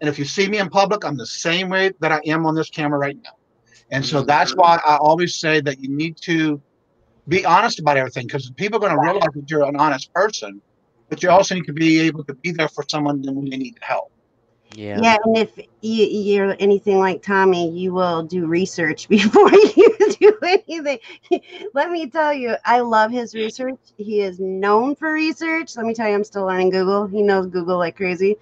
[SPEAKER 2] And if you see me in public, I'm the same way that I am on this camera right now. And so that's why I always say that you need to be honest about everything, because people are going to realize that you're an honest person, but you also need to be able to be there for someone when they need help.
[SPEAKER 3] Yeah.
[SPEAKER 4] Yeah, and if you're anything like Tommy, you will do research before you do anything. Let me tell you, I love his research. He is known for research. Let me tell you, I'm still learning Google. He knows Google like crazy.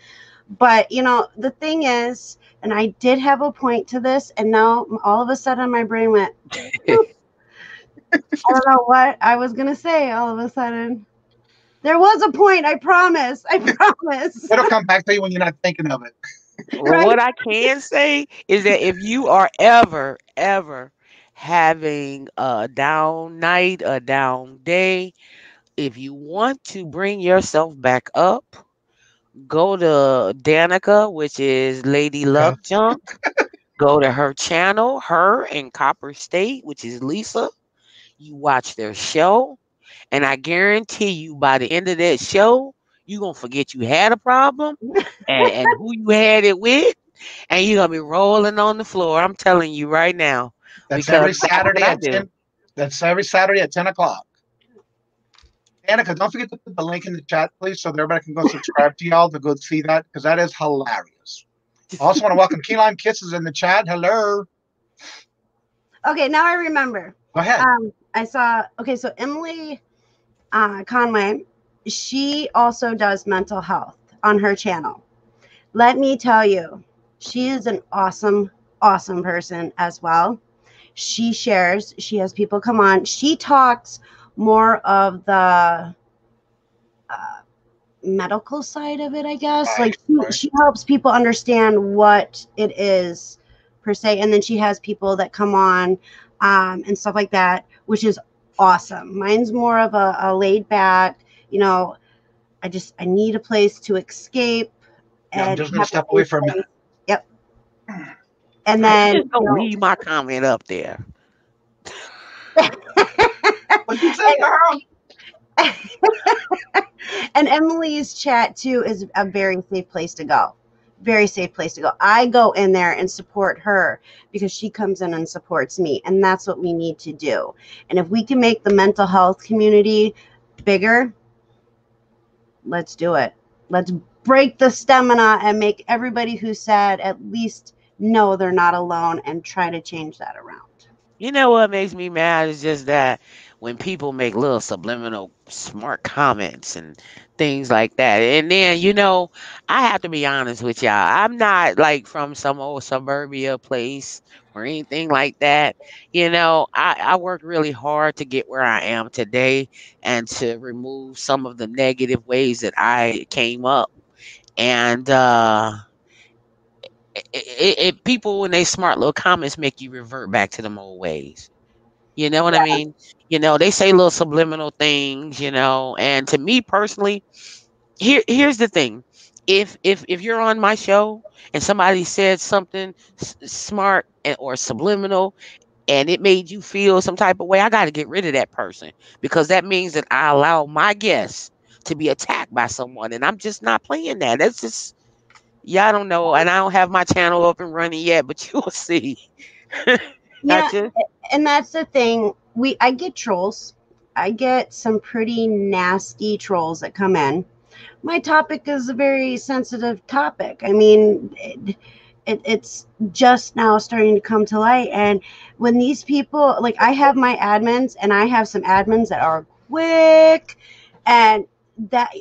[SPEAKER 4] But, the thing is, and I did have a point to this, and now all of a sudden my brain went, "Boop." I don't know what I was going to say all of a sudden. There was a point, I promise. I promise.
[SPEAKER 2] It'll come back to you when you're not thinking of it.
[SPEAKER 3] Well, what I can say is that if you are ever, ever having a down night, a down day, if you want to bring yourself back up, go to Danica, which is Lady
[SPEAKER 2] Okay.
[SPEAKER 3] Luck Junk. Go to her channel, her and Copper State, which is Lisa. You watch their show, and I guarantee you by the end of that show, you're going to forget you had a problem and who you had it with, and you're going to be rolling on the floor. I'm telling you right now.
[SPEAKER 2] That's
[SPEAKER 3] Because
[SPEAKER 2] every
[SPEAKER 3] that's what
[SPEAKER 2] Saturday
[SPEAKER 3] I
[SPEAKER 2] at
[SPEAKER 3] do.
[SPEAKER 2] 10. That's every Saturday at 10 o'clock. Danica, don't forget to put the link in the chat, please, so that everybody can go subscribe to y'all to go see that, because that is hilarious. I also want to welcome Key Lime Kisses in the chat. Hello.
[SPEAKER 4] Okay, now I remember.
[SPEAKER 2] Go ahead.
[SPEAKER 4] So Emily Conway, she also does mental health on her channel. Let me tell you, she is an awesome, awesome person as well. She shares, she has people come on. She talks more of the medical side of it, I guess.
[SPEAKER 2] Right,
[SPEAKER 4] Like she helps people understand what it is per se, and then she has people that come on and stuff like that, which is awesome. Mine's more of a laid back, I need a place to escape
[SPEAKER 2] Yeah, I'm
[SPEAKER 4] and
[SPEAKER 2] just going to
[SPEAKER 4] have
[SPEAKER 2] step away for a minute.
[SPEAKER 4] Yep. And
[SPEAKER 3] I'm
[SPEAKER 4] then
[SPEAKER 3] just going to leave my comment up there.
[SPEAKER 2] What'd you say, girl?
[SPEAKER 4] and Emily's chat too is a very safe place to go. Very safe place to go. I go in there and support her because she comes in and supports me, and that's what we need to do. And if we can make the mental health community bigger, let's do it. Let's break the stamina and make everybody who's sad at least know they're not alone and try to change that around.
[SPEAKER 3] You know what makes me mad is just that when people make little subliminal smart comments and things like that. And then, I have to be honest with y'all. I'm not like from some old suburbia place or anything like that. I worked really hard to get where I am today and to remove some of the negative ways that I came up. And people, when they smart little comments, make you revert back to them old ways. You know what I mean? They say little subliminal things, and to me personally, here's the thing. If you're on my show and somebody said something smart or subliminal and it made you feel some type of way, I got to get rid of that person, because that means that I allow my guests to be attacked by someone, and I'm just not playing that. That's just, y'all don't know, and I don't have my channel up and running yet, but you'll see.
[SPEAKER 4] Yeah, and that's the thing. I get trolls. I get some pretty nasty trolls that come in. My topic is a very sensitive topic. I mean, it's just now starting to come to light. And when these people, like, I have my admins, and I have some admins that are quick, and that,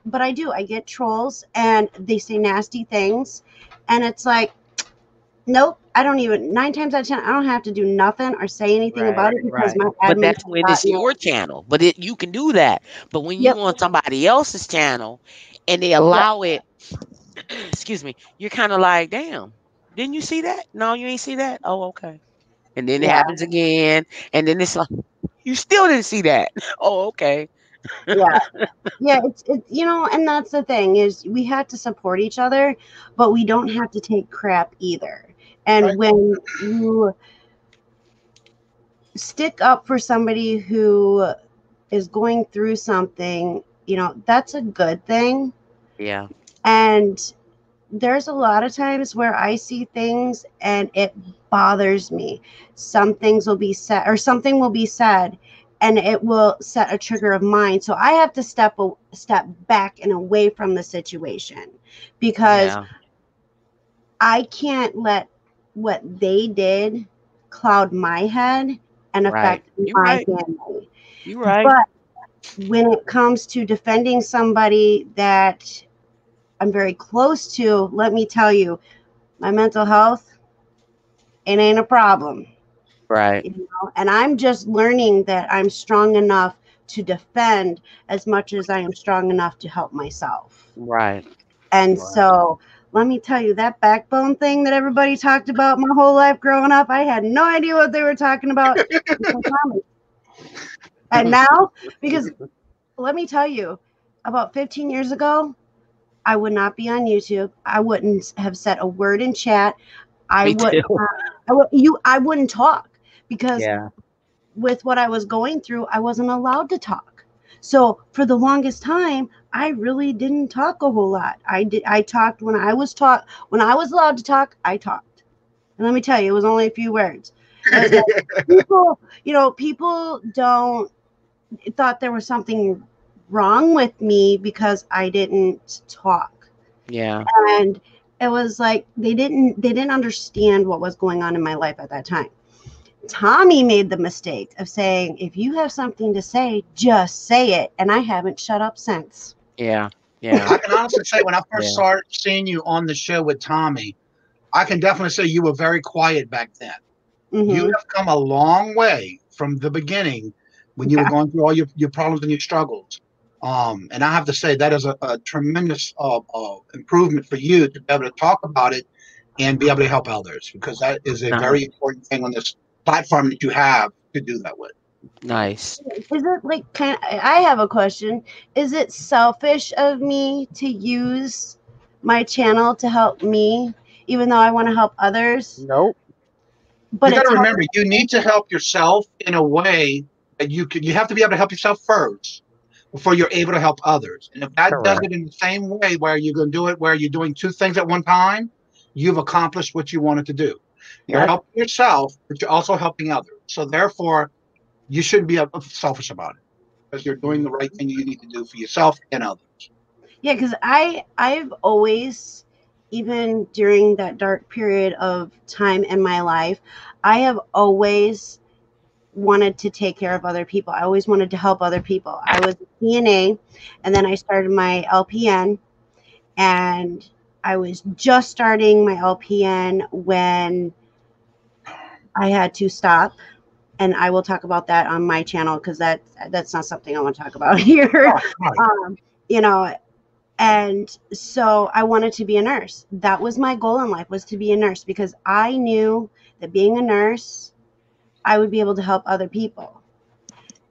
[SPEAKER 4] but I get trolls, and they say nasty things, and it's like, nope, I don't even, 9 times out of 10, I don't have to do nothing or say anything about it because my
[SPEAKER 3] But
[SPEAKER 4] admin
[SPEAKER 3] that's when it's your channel. But you can do that. But when you on somebody else's channel and they allow it, excuse me, you're kind of like, damn, didn't you see that? No, you ain't see that? Oh, okay. And then it happens again. And then it's like, you still didn't see that. Oh, okay.
[SPEAKER 4] it's and that's the thing, is we have to support each other, but we don't have to take crap either. And when you stick up for somebody who is going through something, that's a good thing.
[SPEAKER 3] Yeah.
[SPEAKER 4] And there's a lot of times where I see things and it bothers me. Some things will be said, or something will be said, and it will set a trigger of mine. So I have to step back and away from the situation, because
[SPEAKER 3] Yeah.
[SPEAKER 4] I can't let what they did cloud my head and
[SPEAKER 3] Right.
[SPEAKER 4] affect
[SPEAKER 3] You
[SPEAKER 4] my
[SPEAKER 3] right.
[SPEAKER 4] family.
[SPEAKER 3] You right.
[SPEAKER 4] But when it comes to defending somebody that I'm very close to, let me tell you, my mental health, it ain't a problem.
[SPEAKER 3] Right.
[SPEAKER 4] And I'm just learning that I'm strong enough to defend as much as I am strong enough to help myself.
[SPEAKER 3] Right.
[SPEAKER 4] And
[SPEAKER 3] Right.
[SPEAKER 4] so let me tell you, that backbone thing that everybody talked about my whole life growing up, I had no idea what they were talking about. And now, because let me tell you, about 15 years ago, I would not be on YouTube. I wouldn't have said a word in chat. I
[SPEAKER 3] Me
[SPEAKER 4] would
[SPEAKER 3] too.
[SPEAKER 4] I wouldn't talk, because
[SPEAKER 3] Yeah.
[SPEAKER 4] with what I was going through, I wasn't allowed to talk. So for the longest time, I really didn't talk a whole lot. I talked when I was allowed to talk, I talked. And let me tell you, it was only a few words. Like, people don't thought there was something wrong with me because I didn't talk.
[SPEAKER 3] Yeah.
[SPEAKER 4] And it was like they didn't understand what was going on in my life at that time. Tommy made the mistake of saying, if you have something to say, just say it. And I haven't shut up since.
[SPEAKER 3] Yeah. Yeah.
[SPEAKER 2] I can honestly say when I first
[SPEAKER 3] Yeah.
[SPEAKER 2] started seeing you on the show with Tommy, I can definitely say you were very quiet back then. You
[SPEAKER 4] Mm-hmm.
[SPEAKER 2] have come a long way from the beginning when you were
[SPEAKER 4] Yeah.
[SPEAKER 2] going through all your problems and your struggles. And I have to say that is a tremendous improvement for you to be able to talk about it and be able to help others, because that is a
[SPEAKER 3] Nice.
[SPEAKER 2] very important thing on this platform that you have to do that with.
[SPEAKER 3] Nice.
[SPEAKER 4] Is it like I have a question. Is it selfish of me to use my channel to help me, even though I want to help others?
[SPEAKER 3] Nope.
[SPEAKER 4] But
[SPEAKER 2] You got to
[SPEAKER 4] it's
[SPEAKER 2] remember,
[SPEAKER 4] helping.
[SPEAKER 2] you need to help yourself in a way that you have to be able to help yourself first before you're able to help others. And if that does
[SPEAKER 3] Correct.
[SPEAKER 2] it in the same way where you're going to do it, where you're doing two things at one time, you've accomplished what you wanted to do. You're
[SPEAKER 3] That's
[SPEAKER 2] helping yourself, but you're also helping others. So therefore, you shouldn't be selfish about it, because you're doing the right thing you need to do for yourself and others.
[SPEAKER 4] Yeah, because I've always, even during that dark period of time in my life, I have always wanted to take care of other people. I always wanted to help other people. I was a CNA, and then I started my LPN, and I was just starting my LPN when I had to stop. And I will talk about that on my channel, because that's not something I want to talk about here.
[SPEAKER 2] Right, right.
[SPEAKER 4] Um, you know, and so I wanted to be a nurse. That was my goal in life, was to be a nurse, because I knew that being a nurse, I would be able to help other people.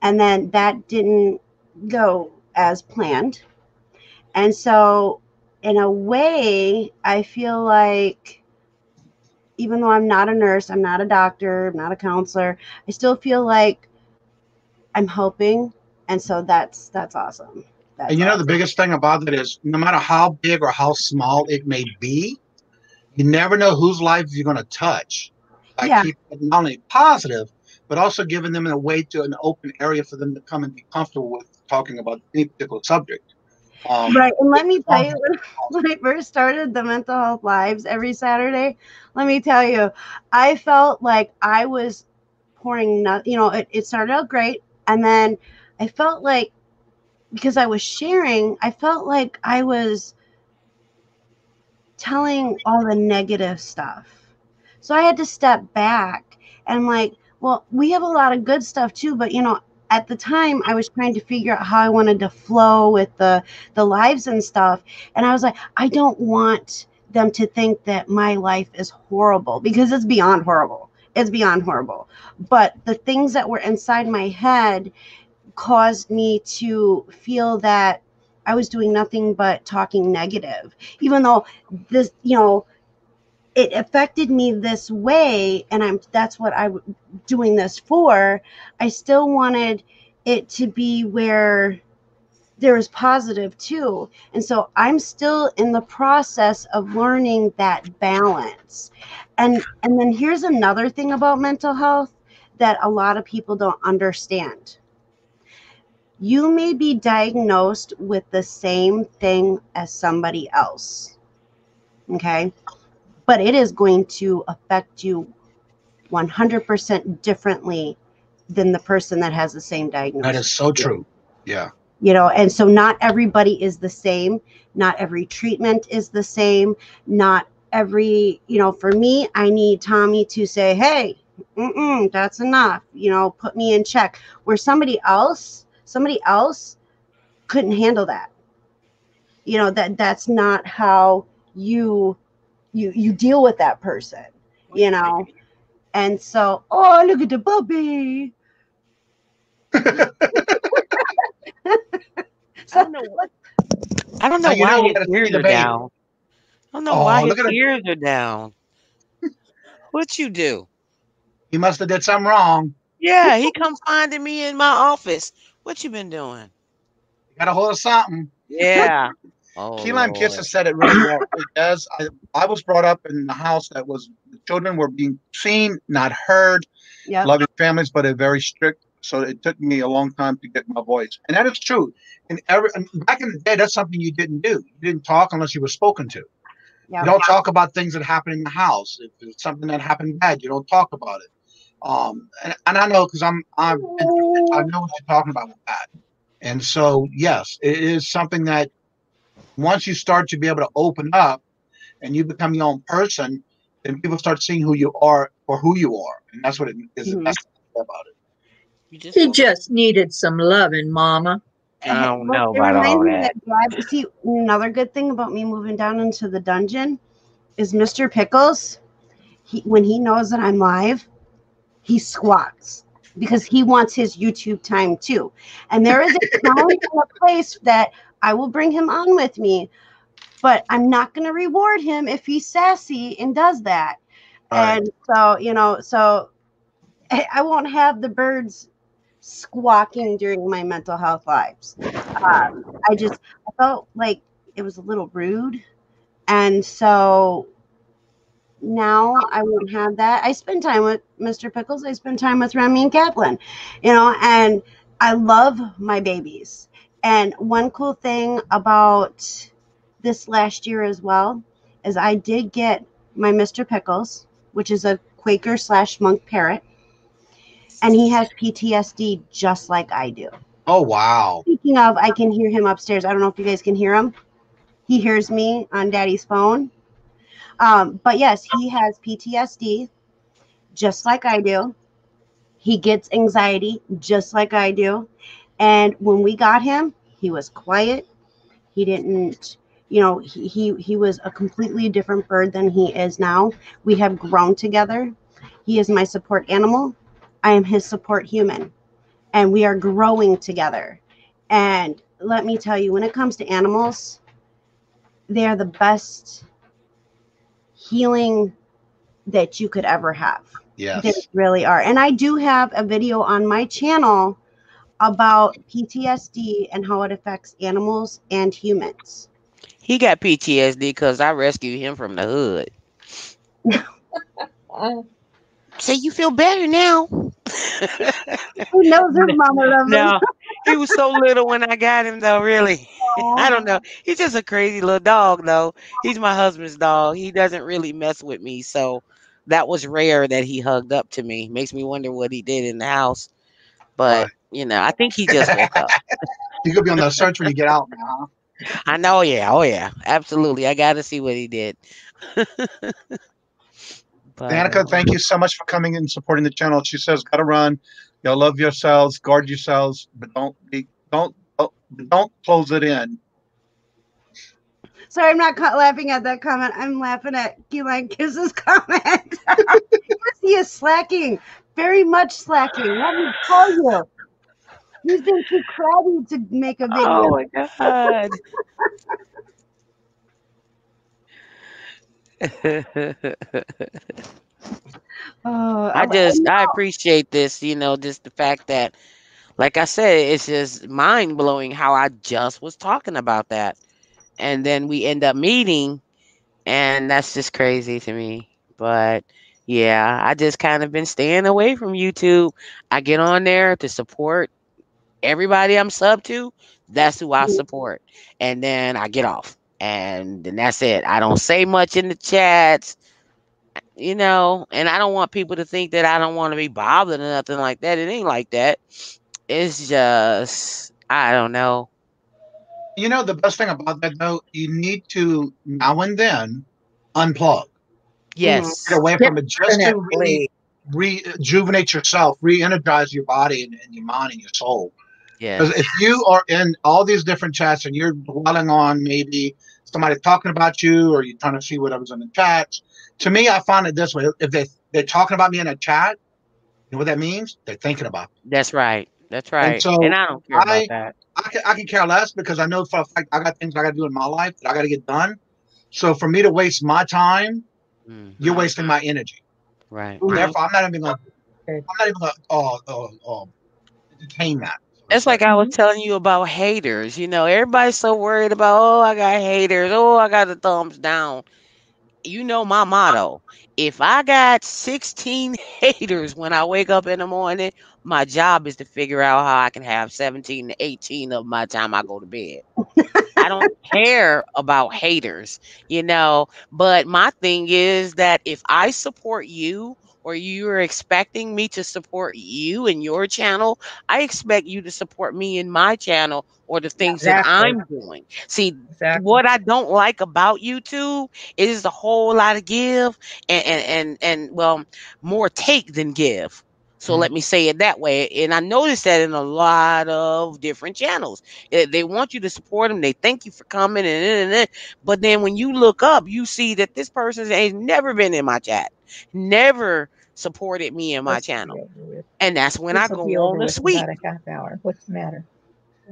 [SPEAKER 4] And then that didn't go as planned. And so in a way, I feel like, even though I'm not a nurse, I'm not a doctor, I'm not a counselor, I still feel like I'm helping. And so that's awesome.
[SPEAKER 2] And
[SPEAKER 4] That's
[SPEAKER 2] you know, the
[SPEAKER 4] awesome.
[SPEAKER 2] biggest thing about it is no matter how big or how small it may be, you never know whose life you're going to touch by
[SPEAKER 4] Yeah.
[SPEAKER 2] keeping it not only positive, but also giving them a way to an open area for them to come and be comfortable with talking about any particular subject.
[SPEAKER 4] Right. And let me tell
[SPEAKER 2] Long
[SPEAKER 4] you, when I first started the mental health lives every Saturday, let me tell you, I felt like I was pouring nothing. It started out great. And then I felt like, because I was sharing, I felt like I was telling all the negative stuff. So I had to step back and I'm like, well, we have a lot of good stuff too, but at the time I was trying to figure out how I wanted to flow with the lives and stuff. And I was like, I don't want them to think that my life is horrible, because it's beyond horrible. It's beyond horrible. But the things that were inside my head caused me to feel that I was doing nothing but talking negative, even though this, it affected me this way, and that's what I'm doing this for. I still wanted it to be where there is positive too. And so I'm still in the process of learning that balance. And then here's another thing about mental health that a lot of people don't understand. You may be diagnosed with the same thing as somebody else, okay? But it is going to affect you 100% differently than the person that has the same diagnosis.
[SPEAKER 2] That is so true. Yeah.
[SPEAKER 4] You know, and so not everybody is the same. Not every treatment is the same. Not every, you know, for me, I need Tommy to say, hey, that's enough, you know, put me in check. Where somebody else couldn't handle that. You know, that's not how you deal with that person, you know. And so, oh, look at the puppy. So,
[SPEAKER 3] I don't know
[SPEAKER 2] you
[SPEAKER 3] why
[SPEAKER 2] know we
[SPEAKER 3] his
[SPEAKER 2] gotta see
[SPEAKER 3] ears
[SPEAKER 2] the
[SPEAKER 3] are
[SPEAKER 2] baby.
[SPEAKER 3] down. I don't know why
[SPEAKER 2] Oh,
[SPEAKER 3] his
[SPEAKER 2] look at it.
[SPEAKER 3] ears are down. What you do?
[SPEAKER 2] He must have did something wrong.
[SPEAKER 3] Yeah, he come finding me in my office. What you been doing?
[SPEAKER 2] He got a hold of something.
[SPEAKER 3] Yeah. Oh
[SPEAKER 2] Key Lime Kids
[SPEAKER 3] Lord.
[SPEAKER 2] has said it really well. As I was brought up in a house that was the children were being seen, not heard,
[SPEAKER 4] yep.
[SPEAKER 2] loving families, but a very strict. So it took me a long time to get my voice, and that is true. And back in the day, that's something you didn't do. You didn't talk unless you were spoken to.
[SPEAKER 4] Yep.
[SPEAKER 2] You don't talk about things that happen in the house. If there's something that happened bad, you don't talk about it. And I know because I know what you're talking about with that. And so, yes, it is something that once you start to be able to open up and you become your own person, then people start seeing who you are for who you are. And that's what it is the best thing about it.
[SPEAKER 5] He just needed some loving, Mama.
[SPEAKER 3] I don't know
[SPEAKER 4] It
[SPEAKER 3] about all
[SPEAKER 4] reminds me
[SPEAKER 3] that.
[SPEAKER 4] that see, another good thing about me moving down into the dungeon is Mr. Pickles. When he knows that I'm live, he squats because he wants his YouTube time too. And there is a time and a place that I will bring him on with me, but I'm not going to reward him if he's sassy and does that.
[SPEAKER 2] Right.
[SPEAKER 4] And so, you know, so I won't have the birds squawking during my mental health lives. I felt like it was a little rude. And so now I won't have that. I spend time with Mr. Pickles. I spend time with Remy and Kaplan, you know, and I love my babies. And one cool thing about this last year as well is I did get my Mr. Pickles, which is a Quaker / monk parrot, and he has PTSD just like I do.
[SPEAKER 2] Oh, wow.
[SPEAKER 4] Speaking of, I can hear him upstairs. I don't know if you guys can hear him. He hears me on Daddy's phone. But yes, he has PTSD just like I do. He gets anxiety just like I do. And when we got him, he was quiet. He didn't, you know, he was a completely different bird than he is now. We have grown together. He is my support animal. I am his support human. And we are growing together. And let me tell you, when it comes to animals, they are the best healing that you could ever have.
[SPEAKER 2] Yes.
[SPEAKER 4] They really are. And I do have a video on my channel about PTSD and how it affects animals and humans.
[SPEAKER 3] He got PTSD because I rescued him from the hood. So you feel better now.
[SPEAKER 4] Who knows if Mama loves him?
[SPEAKER 3] No, he was so little when I got him, though, really. I don't know. He's just a crazy little dog, though. He's my husband's dog. He doesn't really mess with me. So that was rare that he hugged up to me. Makes me wonder what he did in the house. But,
[SPEAKER 2] Right.
[SPEAKER 3] you know, I think he just woke up.
[SPEAKER 2] You could be on the search when you get out now.
[SPEAKER 3] I know. Yeah. Oh, yeah. Absolutely. I got to see what he did. But,
[SPEAKER 2] Danica, thank you so much for coming and supporting the channel. She says, "Gotta run. Y'all love yourselves, guard yourselves, but don't close it in."
[SPEAKER 4] Sorry, I'm not laughing at that comment. I'm laughing at Keyline Kiss's comment. He is slacking, very much slacking. Let me tell you. He's been too crabby to make a video.
[SPEAKER 3] Oh, my God. I appreciate this, you know, just the fact that like I said, it's just mind blowing how I just was talking about that. And then we end up meeting, and that's just crazy to me. But yeah, I just kind of been staying away from YouTube. I get on there to support everybody I'm sub to. That's who I support. And then I get off. And then that's it. I don't say much in the chats, and I don't want people to think that I don't want to be bothered or nothing like that. It ain't like that. It's just, I don't know.
[SPEAKER 2] You know, the best thing about that though, you need to now and then unplug, get
[SPEAKER 3] Yes.
[SPEAKER 2] away from it, just to
[SPEAKER 5] Definitely.
[SPEAKER 2] rejuvenate yourself, re-energize your body and your mind and your soul. Because if
[SPEAKER 3] Yes.
[SPEAKER 2] you are in all these different chats and you're dwelling on maybe somebody talking about you or you're trying to see whatever's in the chats, to me, I find it this way: if they're talking about me in a chat, you know what that means? They're thinking about me.
[SPEAKER 3] That's right. That's
[SPEAKER 2] And
[SPEAKER 3] right. And
[SPEAKER 2] so
[SPEAKER 3] I don't care about
[SPEAKER 2] I
[SPEAKER 3] that.
[SPEAKER 2] I can care less because I know for a fact I got things I got to do in my life that I got to get done. So for me to waste my time, you're
[SPEAKER 3] Hmm.
[SPEAKER 2] wasting my energy.
[SPEAKER 3] Right.
[SPEAKER 2] Therefore, I'm not even going.
[SPEAKER 5] Good.
[SPEAKER 2] I'm not even going to entertain that. So to
[SPEAKER 3] It's like
[SPEAKER 2] say.
[SPEAKER 3] I was
[SPEAKER 5] Mhm.
[SPEAKER 3] telling you about haters. Everybody's so worried about, oh, I got haters. Oh, I got a thumbs down. My motto. If I got 16 haters when I wake up in the morning, my job is to figure out how I can have 17 to 18 of my time I go to bed. I don't care about haters. But my thing is that if I support you or you're expecting me to support you in your channel, I expect you to support me in my channel or the things that
[SPEAKER 5] Exactly.
[SPEAKER 3] I'm doing. See,
[SPEAKER 5] Exactly.
[SPEAKER 3] what I don't like about YouTube is a whole lot of give and well, more take than give. So
[SPEAKER 2] Mhm.
[SPEAKER 3] let me say it that way. And I noticed that in a lot of different channels. They want you to support them. They thank you for coming and. But then when you look up, you see that this person ain't never been in my chat, never supported me in my
[SPEAKER 5] This will be
[SPEAKER 3] channel.
[SPEAKER 5] over with.
[SPEAKER 3] And that's when I
[SPEAKER 5] This will
[SPEAKER 3] go
[SPEAKER 5] be
[SPEAKER 3] on
[SPEAKER 5] over
[SPEAKER 3] the
[SPEAKER 5] with in about
[SPEAKER 3] sweep.
[SPEAKER 5] a half hour. What's the matter?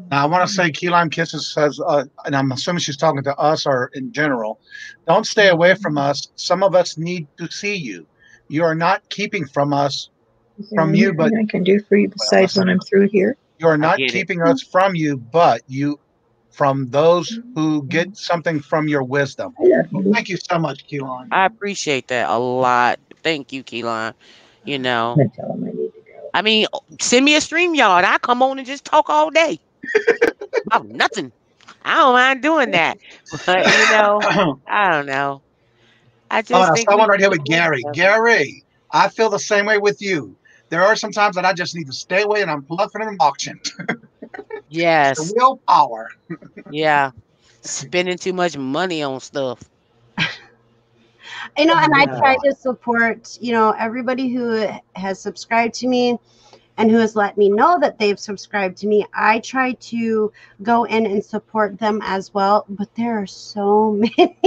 [SPEAKER 2] Now I want to say Key Lime Kisses says, and I'm assuming she's talking to us or in general. Don't stay away from us. Some of us need to see you. You are not keeping
[SPEAKER 5] Is there
[SPEAKER 2] from you, but
[SPEAKER 5] anything I can do for you
[SPEAKER 2] well,
[SPEAKER 5] besides
[SPEAKER 2] let's say
[SPEAKER 5] when I'm through here?
[SPEAKER 2] you are
[SPEAKER 3] I
[SPEAKER 2] not
[SPEAKER 3] get it.
[SPEAKER 2] keeping us from you, but you from those who get something from your wisdom.
[SPEAKER 5] I love
[SPEAKER 2] Well,
[SPEAKER 5] you.
[SPEAKER 2] thank you so much, Keelan.
[SPEAKER 3] I appreciate that a lot. Thank you, Keelan. You
[SPEAKER 5] I'm
[SPEAKER 3] know,
[SPEAKER 5] gonna tell him I need to go.
[SPEAKER 3] I mean, send me a stream yard. I come on and just talk all day about nothing. I don't mind doing that. But, I don't know. I
[SPEAKER 2] Oh,
[SPEAKER 3] just
[SPEAKER 2] now
[SPEAKER 3] think we
[SPEAKER 2] someone right
[SPEAKER 3] can
[SPEAKER 2] here with
[SPEAKER 3] support
[SPEAKER 2] Gary.
[SPEAKER 3] each other.
[SPEAKER 2] Gary, I feel the same way with you. There are some times that I just need to stay away and unplug from an auction. It's the
[SPEAKER 3] Yes.
[SPEAKER 2] willpower.
[SPEAKER 3] Yeah. Spending too much money on stuff.
[SPEAKER 4] And I
[SPEAKER 2] Oh,
[SPEAKER 4] try
[SPEAKER 2] God.
[SPEAKER 4] to support, everybody who has subscribed to me and who has let me know that they've subscribed to me. I try to go in and support them as well, but there are so many.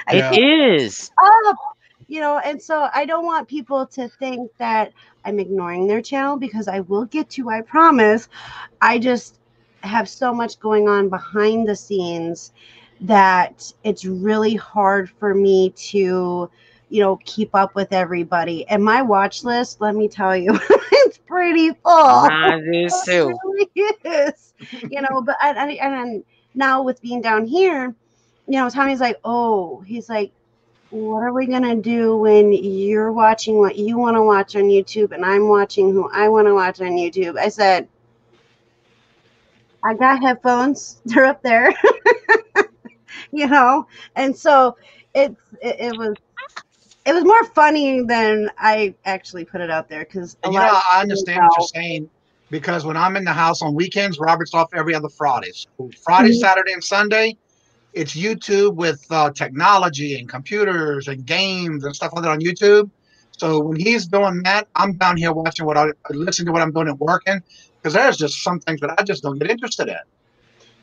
[SPEAKER 4] I
[SPEAKER 3] It
[SPEAKER 2] Yeah.
[SPEAKER 4] can't
[SPEAKER 3] is.
[SPEAKER 4] up, and so I don't want people to think that I'm ignoring their channel because I will get to, I promise. I just have so much going on behind the scenes that it's really hard for me to, keep up with everybody. And my watch list, let me tell you, it's pretty full.
[SPEAKER 3] Mine is
[SPEAKER 4] It
[SPEAKER 3] too.
[SPEAKER 4] really is. But and now with being down here, Tommy's like, oh, he's like, what are we gonna do when you're watching what you want to watch on YouTube and I'm watching who I want to watch on YouTube? I said, I got headphones. They're up there, you know. And so it was more funny than I actually put it out there because a
[SPEAKER 2] And
[SPEAKER 4] lot of
[SPEAKER 2] I
[SPEAKER 4] people
[SPEAKER 2] understand what you're
[SPEAKER 4] know.
[SPEAKER 2] saying because when I'm in the house on weekends, Robert's off every other Friday. So Friday,
[SPEAKER 5] Mhm.
[SPEAKER 2] Saturday, and Sunday, it's YouTube with technology and computers and games and stuff like that on YouTube. So when he's doing that, I'm down here watching listening to what I'm doing and working because there's just some things that I just don't get interested in.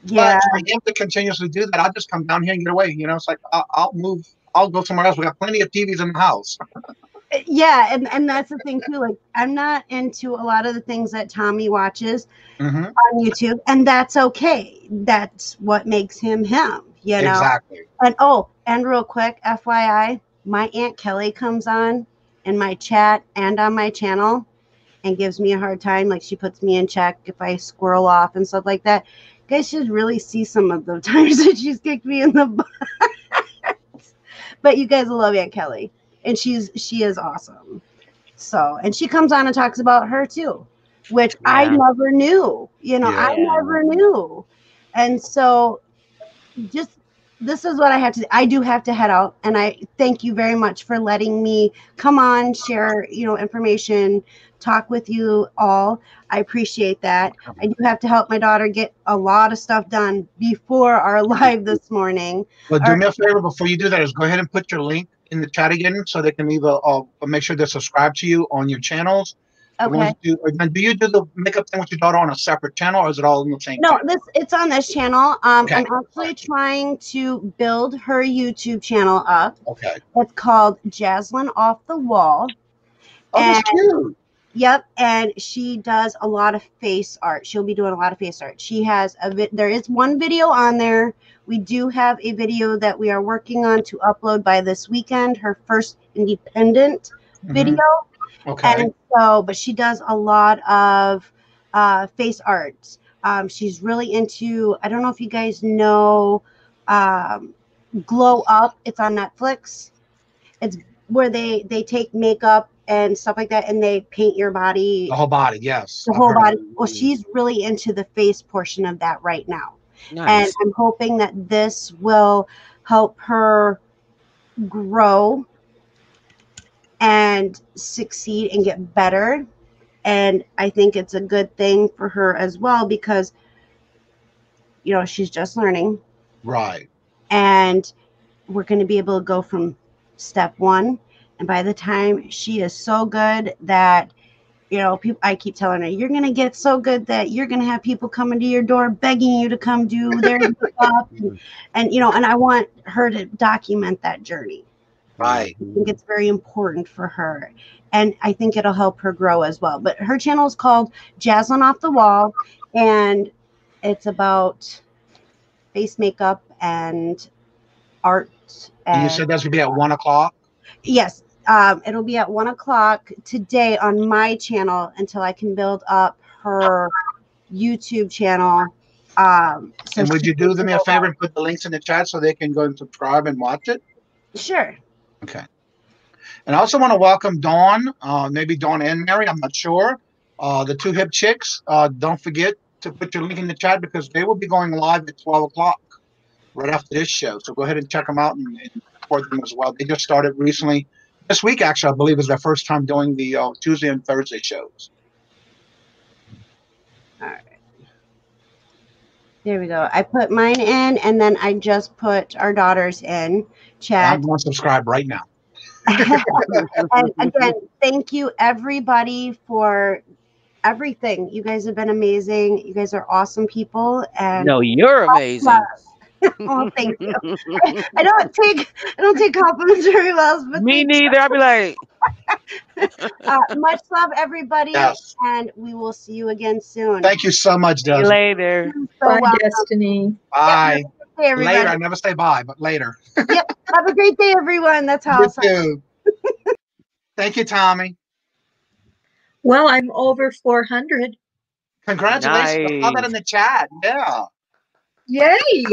[SPEAKER 4] Yeah,
[SPEAKER 2] But for him to continuously do that, I'll just come down here and get away. It's like I'll move. I'll go somewhere else. We got plenty of TVs in the house.
[SPEAKER 4] yeah, and that's the thing too. Like, I'm not into a lot of the things that Tommy watches
[SPEAKER 2] Hmm.
[SPEAKER 4] on YouTube, and that's okay. That's what makes him him.
[SPEAKER 2] Exactly.
[SPEAKER 4] And real quick, FYI, my Aunt Kelly comes on in my chat and on my channel, and gives me a hard time. Like, she puts me in check if I squirrel off and stuff like that. You guys should really see some of the times that she's kicked me in the butt. But you guys will love Aunt Kelly, and she is awesome. So, and she comes on and talks about her too, which I never knew. You know, I never knew. And so, just this is what I have to. I do have to head out, and I thank you very much for letting me come on, share, information, talk with you all. I appreciate that. I do have to help my daughter get a lot of stuff done before our live this morning.
[SPEAKER 2] Well, do me a favor before you do that, is go ahead and put your link in the chat again, so they can either make sure they're subscribed to you on your channels.
[SPEAKER 4] Okay.
[SPEAKER 2] Do you do the makeup thing with your daughter on a separate channel, or is it all in the same channel?
[SPEAKER 4] It's on this channel. Okay. I'm actually trying to build her YouTube channel up. Okay. It's called Jaslyn Off the Wall.
[SPEAKER 2] Oh, that's cute.
[SPEAKER 4] Yep, and she does a lot of face art. She'll be doing a lot of face art. She has there is one video on there. We do have a video that we are working on to upload by this weekend, her first independent video. Okay. And so, but she does a lot of face art. She's really into, I don't know if you guys know, Glow Up. It's on Netflix. It's where they take makeup and stuff like that, and they paint your body.
[SPEAKER 2] The whole body, yes.
[SPEAKER 4] The whole body. Well, she's really into the face portion of that right now. Nice. And I'm hoping that this will help her grow and succeed and get better. And I think it's a good thing for her as well, because she's just learning,
[SPEAKER 2] right?
[SPEAKER 4] And we're going to be able to go from step one, and by the time she is so good that people, I keep telling her, you're going to get so good that you're going to have people coming to your door begging you to come do their makeup, and I want her to document that journey.
[SPEAKER 2] Right.
[SPEAKER 4] I think it's very important for her, and I think it'll help her grow as well. But her channel is called Jaslyn Off the Wall, and it's about face makeup and art.
[SPEAKER 2] And you said that's going to be at 1 o'clock?
[SPEAKER 4] Yes. It'll be at 1 o'clock today on my channel until I can build up her YouTube channel.
[SPEAKER 2] And would you do them a favor and put the links in the chat so they can go and subscribe and watch it?
[SPEAKER 4] Sure.
[SPEAKER 2] Okay. And I also want to welcome Dawn, maybe Dawn and Mary, I'm not sure. The two hip chicks. Don't forget to put your link in the chat, because they will be going live at 12 o'clock right after this show. So go ahead and check them out and support them as well. They just started recently. This week, actually, I believe, is their first time doing the Tuesday and Thursday shows.
[SPEAKER 4] All right. There we go. I put mine in, and then I just put our daughters in chat.
[SPEAKER 2] I'm going to subscribe right now.
[SPEAKER 4] And again, thank you, everybody, for everything. You guys have been amazing. You guys are awesome people. And
[SPEAKER 3] no, you're amazing.
[SPEAKER 4] Oh, thank you. I don't take compliments very well. But
[SPEAKER 3] me neither. I'll be like,
[SPEAKER 4] much love, everybody,
[SPEAKER 2] yes.
[SPEAKER 4] And we will see you again soon.
[SPEAKER 2] Thank you so much, Destiny.
[SPEAKER 3] See you later.
[SPEAKER 5] Bye, Destiny.
[SPEAKER 2] Bye.
[SPEAKER 4] Yep,
[SPEAKER 2] later. I never say bye, but later.
[SPEAKER 4] Yep. Have a great day, everyone. That's how.
[SPEAKER 2] You too. Thank you, Tommy.
[SPEAKER 5] Well, I'm over 400.
[SPEAKER 2] Congratulations!
[SPEAKER 3] Nice.
[SPEAKER 2] I saw that in the chat. Yeah.
[SPEAKER 5] Yay!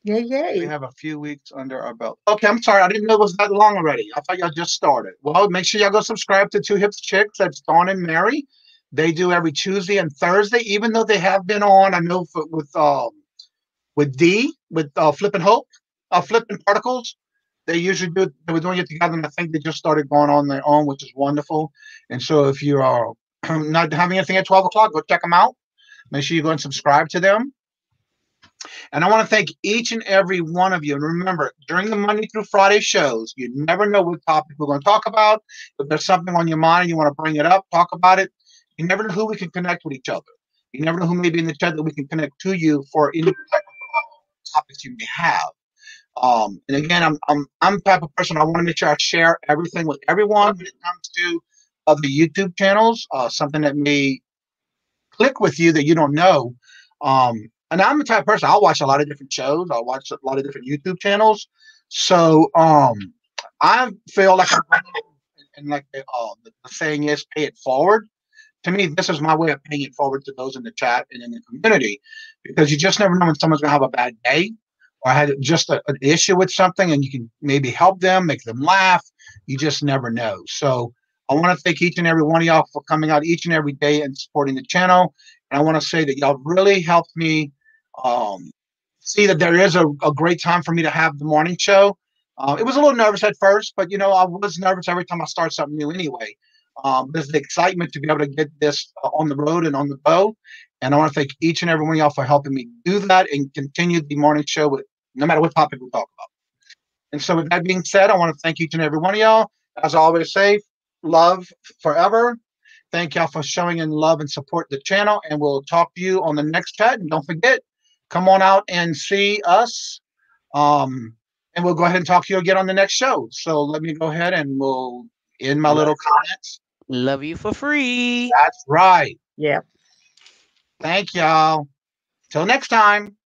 [SPEAKER 5] Yay, yay.
[SPEAKER 2] We have a few weeks under our belt. Okay, I'm sorry. I didn't know it was that long already. I thought y'all just started. Well, make sure y'all go subscribe to Two Hips Chicks. That's Dawn and Mary. They do every Tuesday and Thursday, even though they have been on, I know, with Flippin' Hope, Flippin' Particles. They usually do. They were doing it together, and I think they just started going on their own, which is wonderful. And so if you are not having anything at 12 o'clock, go check them out. Make sure you go and subscribe to them. And I want to thank each and every one of you. And remember, during the Monday through Friday shows, you never know what topic we're going to talk about. If there's something on your mind and you want to bring it up, talk about it. You never know who we can connect with each other. You never know who may be in the chat that we can connect to you for any topics you may have. And again, I'm the type of person, I want to make sure I share everything with everyone when it comes to other YouTube channels, something that may click with you that you don't know. And I'm the type of person, I'll watch a lot of different shows. I'll watch a lot of different YouTube channels. So I feel like I'm and like the saying is, pay it forward. To me, this is my way of paying it forward to those in the chat and in the community, because you just never know when someone's going to have a bad day or had just an issue with something, and you can maybe help them, make them laugh. You just never know. So I want to thank each and every one of y'all for coming out each and every day and supporting the channel. And I want to say that y'all really helped me see that there is a great time for me to have the morning show. It was a little nervous at first, but I was nervous every time I start something new anyway. There's the excitement to be able to get this on the road and on the go. And I want to thank each and every one of y'all for helping me do that and continue the morning show with no matter what topic we talk about. And so with that being said, I want to thank each and every one of y'all. As I always say, love forever. Thank y'all for showing in love and support the channel. And we'll talk to you on the next chat. And don't forget, come on out and see us. And we'll go ahead and talk to you again on the next show. So let me go ahead and we'll end my little comments.
[SPEAKER 3] Love you for free.
[SPEAKER 2] That's right.
[SPEAKER 5] Yeah.
[SPEAKER 2] Thank y'all. Till next time.